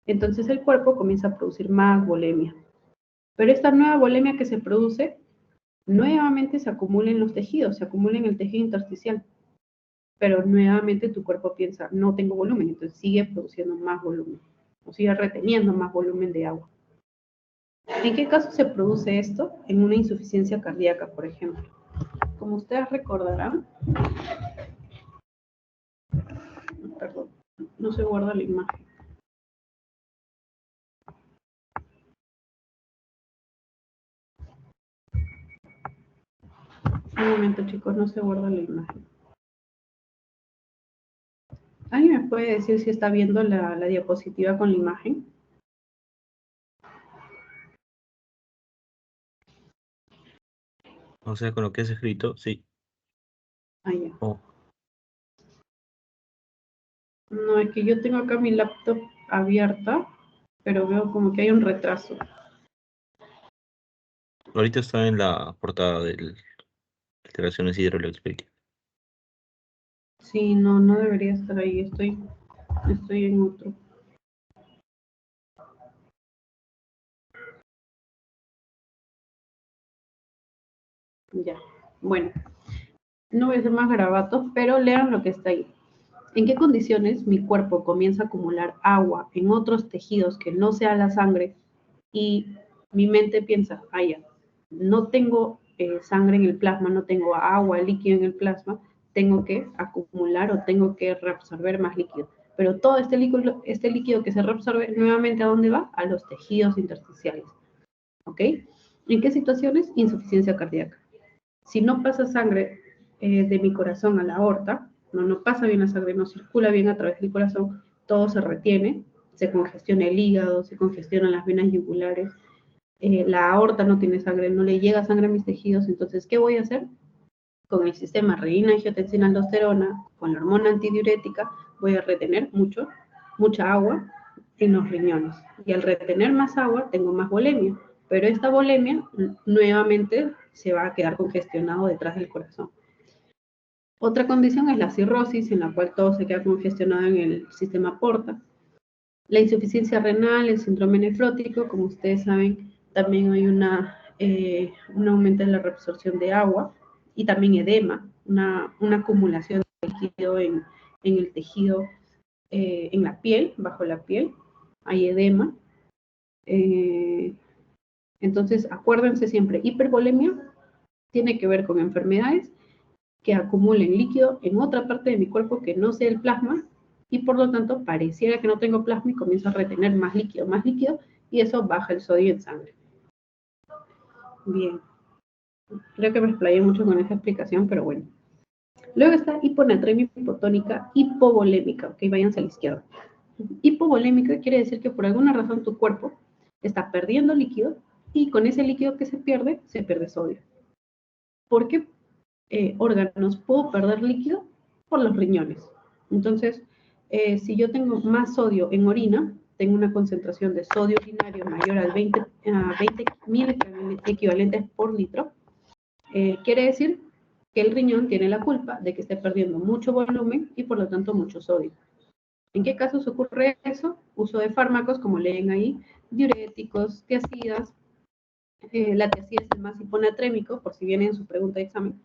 A: Entonces el cuerpo comienza a producir más volemia. Pero esta nueva volemia que se produce, nuevamente se acumula en los tejidos, se acumula en el tejido intersticial. Pero nuevamente tu cuerpo piensa, no tengo volumen, entonces sigue produciendo más volumen, o sigue reteniendo más volumen de agua. ¿En qué caso se produce esto? En una insuficiencia cardíaca, por ejemplo. Como ustedes recordarán, perdón, no se guarda la imagen. Un momento, chicos, no se guarda la imagen. ¿Alguien me puede decir si está viendo la diapositiva con la imagen?
D: O sea, con lo que es escrito, sí.
A: Ah, ya.
D: Oh,
A: No, es que yo tengo acá mi laptop abierta, pero veo como que hay un retraso.
D: ahorita está en la portada del Alteraciones Hidroeléctricas.
A: Sí, no, no debería estar ahí. Estoy en otro. Ya. Bueno, no voy a hacer más garabatos, pero lean lo que está ahí. ¿En qué condiciones mi cuerpo comienza a acumular agua en otros tejidos que no sea la sangre? Y mi mente piensa, ah, ya, no tengo sangre en el plasma, no tengo agua, líquido en el plasma, tengo que acumular o tengo que reabsorber más líquido. Pero todo este líquido que se reabsorbe, nuevamente, ¿a dónde va? A los tejidos intersticiales. ¿Ok? ¿En qué situaciones? Insuficiencia cardíaca. Si no pasa sangre de mi corazón a la aorta, no pasa bien la sangre, no circula bien a través del corazón, todo se retiene, se congestiona el hígado, se congestionan las venas yugulares, la aorta no tiene sangre, no le llega sangre a mis tejidos, entonces, ¿qué voy a hacer? Con el sistema renina-angiotensina-aldosterona, con la hormona antidiurética, voy a retener mucha agua en los riñones. Y al retener más agua, tengo más volemia. Pero esta volemia nuevamente se va a quedar congestionado detrás del corazón. Otra condición es la cirrosis, en la cual todo se queda congestionado en el sistema porta. La insuficiencia renal, el síndrome nefrótico, como ustedes saben, también hay un aumento en la reabsorción de agua y también edema, una acumulación de líquido en el tejido, en la piel, bajo la piel, hay edema. Entonces, acuérdense siempre, hipervolemia tiene que ver con enfermedades que acumulen líquido en otra parte de mi cuerpo que no sea el plasma y por lo tanto pareciera que no tengo plasma y comienzo a retener más líquido y eso baja el sodio en sangre. Bien, creo que me explayé mucho con esta explicación, pero bueno. Luego está hiponatremia hipotónica hipovolémica, ok, váyanse a la izquierda. Hipovolémica quiere decir que por alguna razón tu cuerpo está perdiendo líquido y con ese líquido que se pierde sodio. ¿Por qué órganos puedo perder líquido? Por los riñones. Entonces, si yo tengo más sodio en orina, tengo una concentración de sodio urinario mayor a 20.000 equivalentes por litro, quiere decir que el riñón tiene la culpa de que esté perdiendo mucho volumen y por lo tanto mucho sodio. ¿En qué casos ocurre eso? Uso de fármacos, como leen ahí, diuréticos, tiacidas. La tiacida es el más hiponatrémico, por si viene en su pregunta de examen.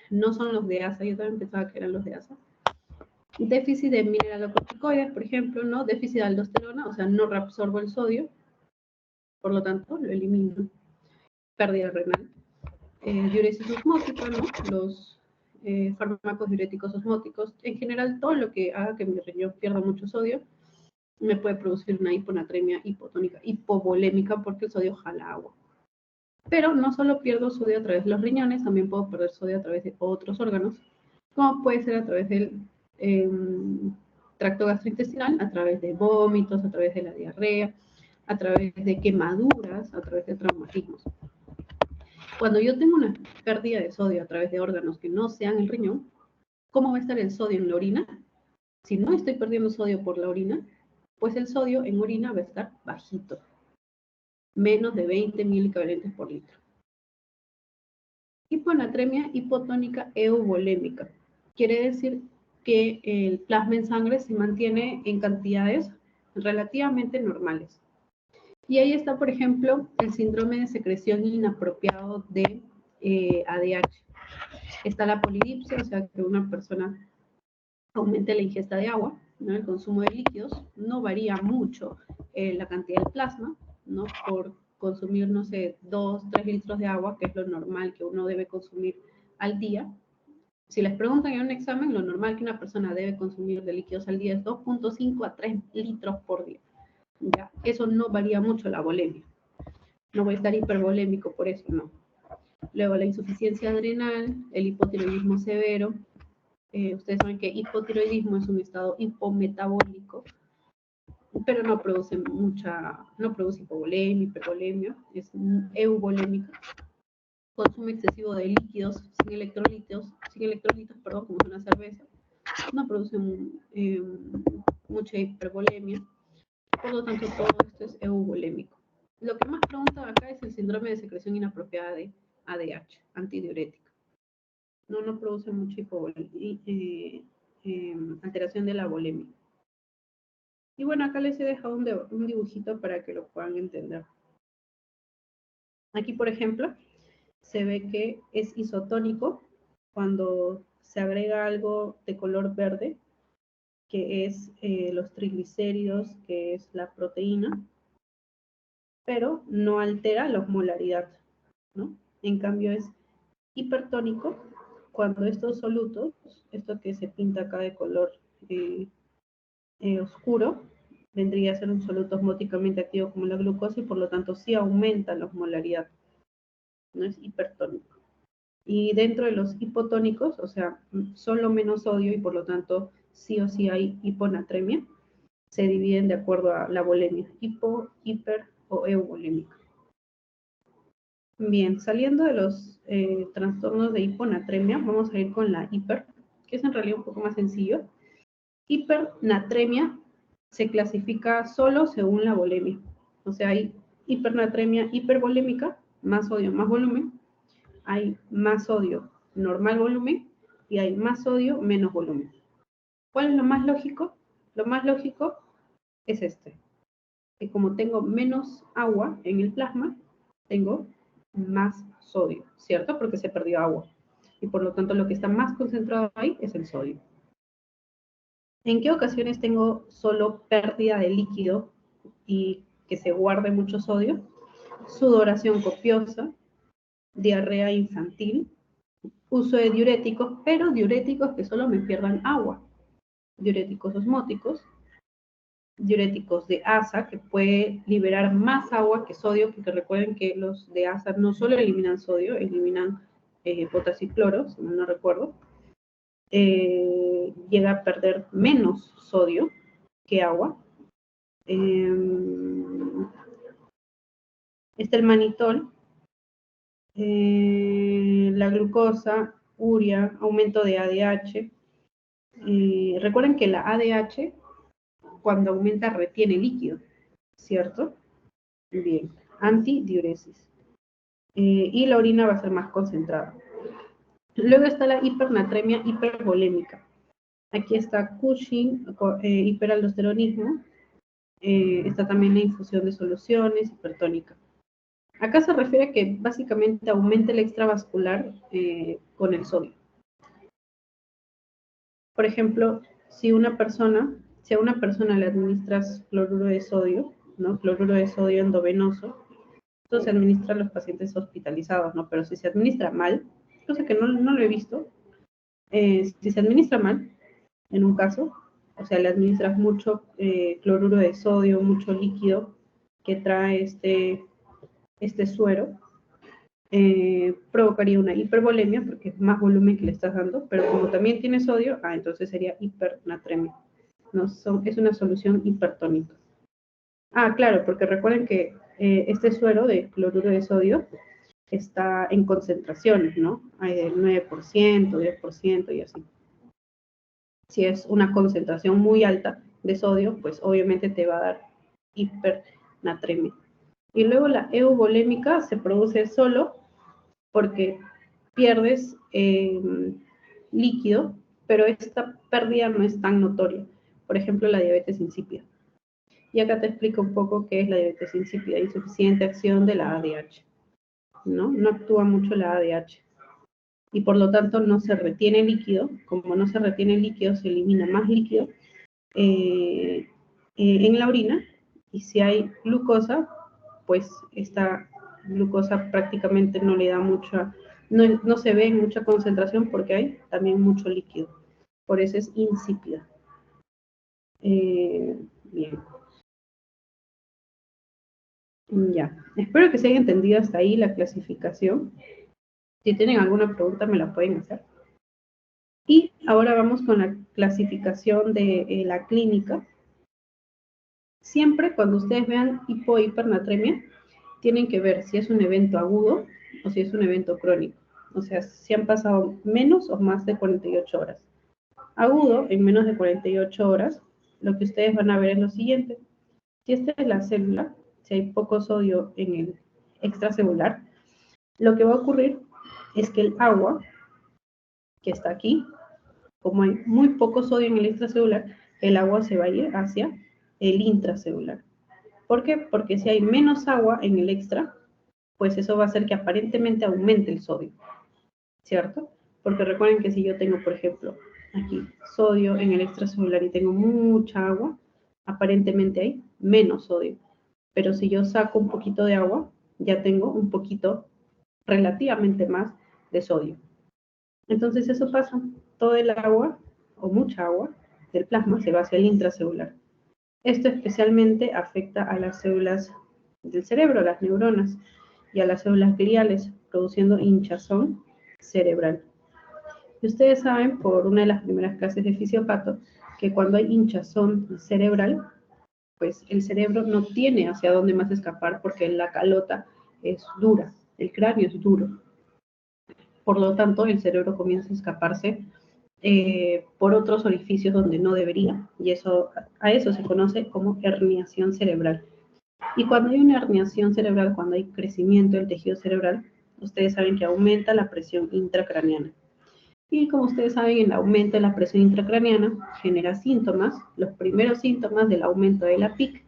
A: No son los de ASA, yo también pensaba que eran los de ASA. Déficit de mineralocorticoides, por ejemplo, ¿no? Déficit de aldosterona, o sea, no reabsorbo el sodio, por lo tanto, lo elimino. Pérdida renal. Diuresis osmótica, ¿no? Los fármacos diuréticos osmóticos, en general, todo lo que haga que mi riñón pierda mucho sodio, me puede producir una hiponatremia hipotónica, hipovolémica, porque el sodio jala agua. Pero no solo pierdo sodio a través de los riñones, también puedo perder sodio a través de otros órganos, como puede ser a través del tracto gastrointestinal, a través de vómitos, a través de la diarrea, a través de quemaduras, a través de traumatismos. Cuando yo tengo una pérdida de sodio a través de órganos que no sean el riñón, ¿cómo va a estar el sodio en la orina? Si no estoy perdiendo sodio por la orina, pues el sodio en orina va a estar bajito, menos de 20.000 equivalentes por litro. Hiponatremia hipotónica euvolémica. Quiere decir que el plasma en sangre se mantiene en cantidades relativamente normales. Y ahí está, por ejemplo, el síndrome de secreción inapropiado de ADH. Está la polidipsia, o sea, que una persona aumente la ingesta de agua, ¿no? El consumo de líquidos, no varía mucho la cantidad de plasma, ¿no? Por consumir, no sé, 2, 3 litros de agua, que es lo normal que uno debe consumir al día. Si les preguntan en un examen, lo normal que una persona debe consumir de líquidos al día es 2.5 a 3 litros por día. ¿Ya? Eso no varía mucho la volemia. No voy a estar hipervolémico por eso, no. Luego la insuficiencia adrenal, el hipotiroidismo severo. Ustedes saben que hipotiroidismo es un estado hipometabólico, pero no produce hipovolemia, hipervolemia, es euvolémica. Consumo excesivo de líquidos sin electrolitos, perdón, como es una cerveza, no produce mucha hipervolemia. Por lo tanto, todo esto es euvolémico. Lo que más preguntan acá es el síndrome de secreción inapropiada de ADH, antidiurética. No produce mucha alteración de la volemia. Y bueno, acá les he dejado un dibujito para que lo puedan entender. Aquí, por ejemplo, se ve que es isotónico cuando se agrega algo de color verde, que es los triglicéridos, que es la proteína, pero no altera la osmolaridad, ¿no? En cambio es hipertónico cuando estos solutos, esto que se pinta acá de color oscuro, vendría a ser un soluto osmóticamente activo como la glucosa y por lo tanto sí aumenta la osmolaridad, no es hipertónico. Y dentro de los hipotónicos, o sea, solo menos sodio y por lo tanto sí o sí hay hiponatremia, se dividen de acuerdo a la volemia, hipo, hiper o euvolémica. Bien, saliendo de los trastornos de hiponatremia, vamos a ir con la hiper, que es en realidad un poco más sencillo. Hipernatremia se clasifica solo según la volemia. O sea, hay hipernatremia hipervolémica, más sodio, más volumen. Hay más sodio, normal volumen. Y hay más sodio, menos volumen. ¿Cuál es lo más lógico? Lo más lógico es este. Que como tengo menos agua en el plasma, tengo más sodio, ¿cierto? Porque se perdió agua. Y por lo tanto, lo que está más concentrado ahí es el sodio. ¿En qué ocasiones tengo solo pérdida de líquido y que se guarde mucho sodio? Sudoración copiosa, diarrea infantil, uso de diuréticos, pero diuréticos que solo me pierdan agua. Diuréticos osmóticos, diuréticos de asa, que puede liberar más agua que sodio, porque recuerden que los de asa no solo eliminan sodio, eliminan potasio y cloro, si mal no recuerdo. Llega a perder menos sodio que agua. Está el manitol, la glucosa, urea, aumento de ADH. Recuerden que la ADH, cuando aumenta, retiene líquido, ¿cierto? Bien, antidiuresis. Y la orina va a ser más concentrada. Luego está la hipernatremia hipervolémica. Aquí está Cushing, hiperaldosteronismo. Está también la infusión de soluciones, hipertónica. Acá se refiere a que básicamente aumenta el extravascular con el sodio. Por ejemplo, si a una persona le administras cloruro de sodio, ¿no? Cloruro de sodio endovenoso, esto se administra a los pacientes hospitalizados, ¿no? Pero si se administra mal, cosa que no lo he visto, si se administra mal, en un caso, o sea, le administras mucho cloruro de sodio, mucho líquido que trae este suero, provocaría una hipervolemia porque es más volumen que le estás dando, pero como también tiene sodio, entonces sería hipernatremia. ¿No? Es una solución hipertónica. Claro, porque recuerden que este suero de cloruro de sodio está en concentraciones, ¿no? Hay del 9%, 10% y así. Si es una concentración muy alta de sodio, pues obviamente te va a dar hipernatremia. Y luego la euvolémica se produce solo porque pierdes líquido, pero esta pérdida no es tan notoria. Por ejemplo, la diabetes insípida. Y acá te explico un poco qué es la diabetes insípida, insuficiente acción de la ADH. No actúa mucho la ADH. Y por lo tanto no se retiene líquido. Como no se retiene líquido, se elimina más líquido en la orina. Y si hay glucosa, pues esta glucosa prácticamente no le da mucha, no se ve en mucha concentración porque hay también mucho líquido. Por eso es insípida. Bien. Ya, espero que se haya entendido hasta ahí la clasificación. Si tienen alguna pregunta me la pueden hacer. Y ahora vamos con la clasificación de la clínica. Siempre cuando ustedes vean hipo e hipernatremia, tienen que ver si es un evento agudo o si es un evento crónico. O sea, si han pasado menos o más de 48 horas. Agudo, en menos de 48 horas, lo que ustedes van a ver es lo siguiente. Si esta es la célula, si hay poco sodio en el extracelular, lo que va a ocurrir es que el agua que está aquí, como hay muy poco sodio en el extracelular, el agua se va a ir hacia el intracelular. ¿Por qué? Porque si hay menos agua en el extra, pues eso va a hacer que aparentemente aumente el sodio, ¿cierto? Porque recuerden que si yo tengo, por ejemplo, aquí sodio en el extracelular y tengo mucha agua, aparentemente hay menos sodio. Pero si yo saco un poquito de agua, ya tengo un poquito, relativamente más de sodio. Entonces eso pasa, todo el agua, o mucha agua, del plasma se va hacia el intracelular. Esto especialmente afecta a las células del cerebro, las neuronas, y a las células gliales, produciendo hinchazón cerebral. Y ustedes saben, por una de las primeras clases de fisiopato, que cuando hay hinchazón cerebral, pues el cerebro no tiene hacia dónde más escapar porque la calota es dura, el cráneo es duro. Por lo tanto, el cerebro comienza a escaparse por otros orificios donde no debería. Y a eso se conoce como herniación cerebral. Y cuando hay una herniación cerebral, cuando hay crecimiento del tejido cerebral, ustedes saben que aumenta la presión intracraneana. Y como ustedes saben, el aumento de la presión intracraneana genera síntomas. Los primeros síntomas del aumento de la PIC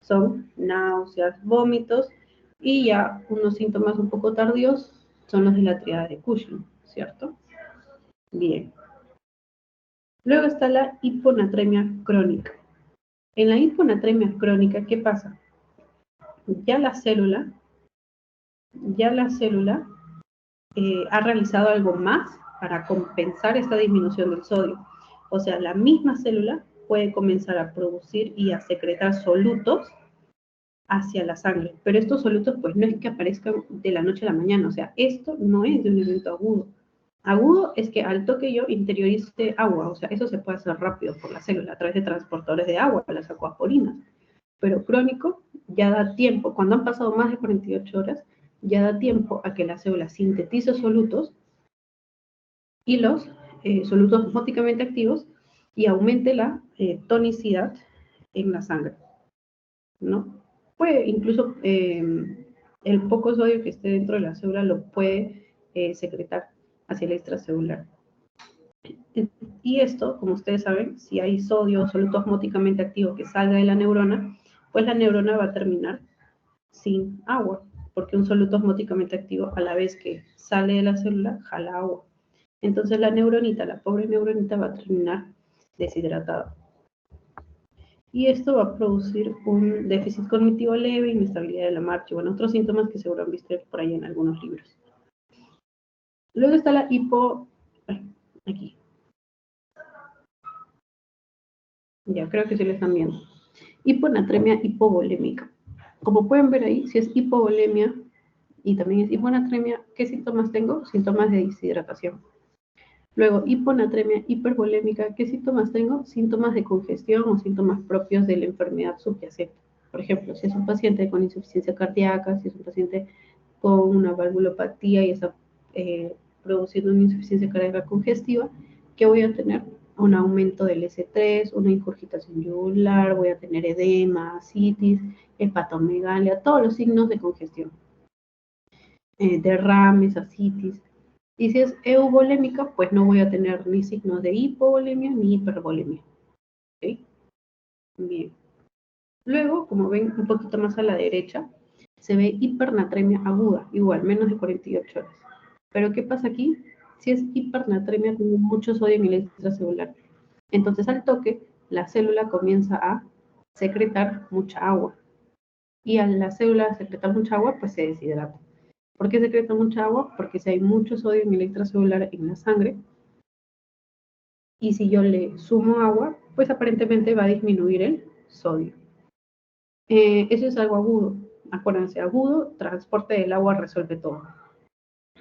A: son náuseas, vómitos, y ya unos síntomas un poco tardíos son los de la triada de Cushing, ¿cierto? Bien. Luego está la hiponatremia crónica. En la hiponatremia crónica, ¿qué pasa? Ya la célula ha realizado algo más para compensar esta disminución del sodio. O sea, la misma célula puede comenzar a producir y a secretar solutos hacia la sangre. Pero estos solutos, pues no es que aparezcan de la noche a la mañana. O sea, esto no es de un evento agudo. Agudo es que al toque yo interiorice agua. O sea, eso se puede hacer rápido por la célula a través de transportadores de agua, las acuapolinas. Pero crónico ya da tiempo. Cuando han pasado más de 48 horas, ya da tiempo a que la célula sintetice solutos y los solutos osmóticamente activos y aumente la tonicidad en la sangre, ¿no? Puede incluso el poco sodio que esté dentro de la célula lo puede secretar hacia el extracelular. Y esto, como ustedes saben, si hay sodio, soluto osmóticamente activo que salga de la neurona, pues la neurona va a terminar sin agua, porque un soluto osmóticamente activo a la vez que sale de la célula, jala agua. Entonces la neuronita, la pobre neuronita va a terminar deshidratada. Y esto va a producir un déficit cognitivo leve, inestabilidad de la marcha, bueno, otros síntomas que seguro han visto por ahí en algunos libros. Luego está la aquí. Ya, creo que sí lo están viendo. Hiponatremia hipovolémica. Como pueden ver ahí, si es hipovolemia y también es hiponatremia, ¿qué síntomas tengo? Síntomas de deshidratación. Luego, hiponatremia hipervolémica, ¿qué síntomas tengo? Síntomas de congestión o síntomas propios de la enfermedad subyacente. Por ejemplo, si es un paciente con insuficiencia cardíaca, si es un paciente con una valvulopatía y está produciendo una insuficiencia cardíaca congestiva, ¿qué voy a tener? Un aumento del S3, una ingurgitación yugular, voy a tener edema, ascitis, hepatomegalia, todos los signos de congestión. Derrames, ascitis. Y si es euvolémica, pues no voy a tener ni signos de hipovolemia ni hipervolemia. ¿Okay? Bien. Luego, como ven un poquito más a la derecha, se ve hipernatremia aguda, igual, menos de 48 horas. Pero ¿qué pasa aquí? Si es hipernatremia, tengo mucho sodio en el extracelular. Entonces, al toque, la célula comienza a secretar mucha agua. Y a la célula secretar mucha agua, pues se deshidrata. ¿Por qué secreta mucha agua? Porque si hay mucho sodio en el extracelular en la sangre, y si yo le sumo agua, pues aparentemente va a disminuir el sodio. Eso es algo agudo. Acuérdense, agudo, transporte del agua resuelve todo.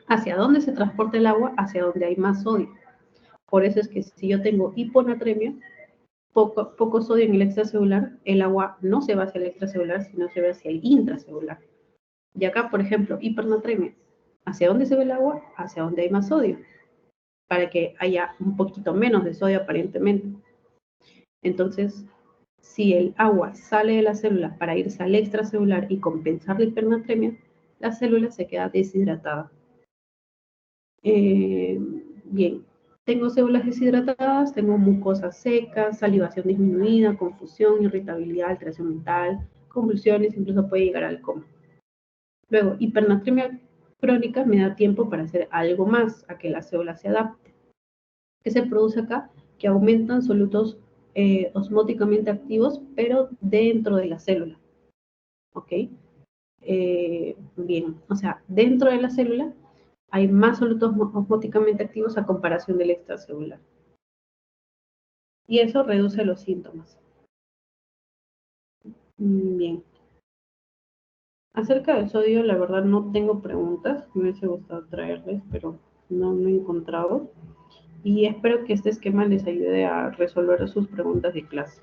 A: ¿Hacia dónde se transporta el agua? Hacia donde hay más sodio. Por eso es que si yo tengo hiponatremia, poco sodio en el extracelular, el agua no se va hacia el extracelular, sino se va hacia el intracelular. Y acá, por ejemplo, hipernatremia. ¿Hacia dónde se ve el agua? Hacia donde hay más sodio, para que haya un poquito menos de sodio aparentemente. Entonces, si el agua sale de la célula para irse al extracelular y compensar la hipernatremia, la célula se queda deshidratada. Bien, tengo células deshidratadas, tengo mucosa seca, salivación disminuida, confusión, irritabilidad, alteración mental, convulsiones, incluso puede llegar al coma. Luego, hipernatremia crónica me da tiempo para hacer algo más, a que la célula se adapte. ¿Qué se produce acá? Que aumentan solutos osmóticamente activos, pero dentro de la célula. ¿Ok? Bien, o sea, dentro de la célula hay más solutos osmóticamente activos a comparación del extracelular. Y eso reduce los síntomas. Bien. Acerca del sodio, la verdad no tengo preguntas. Me hubiese gustado traerles, pero no he encontrado. Y espero que este esquema les ayude a resolver sus preguntas de clase.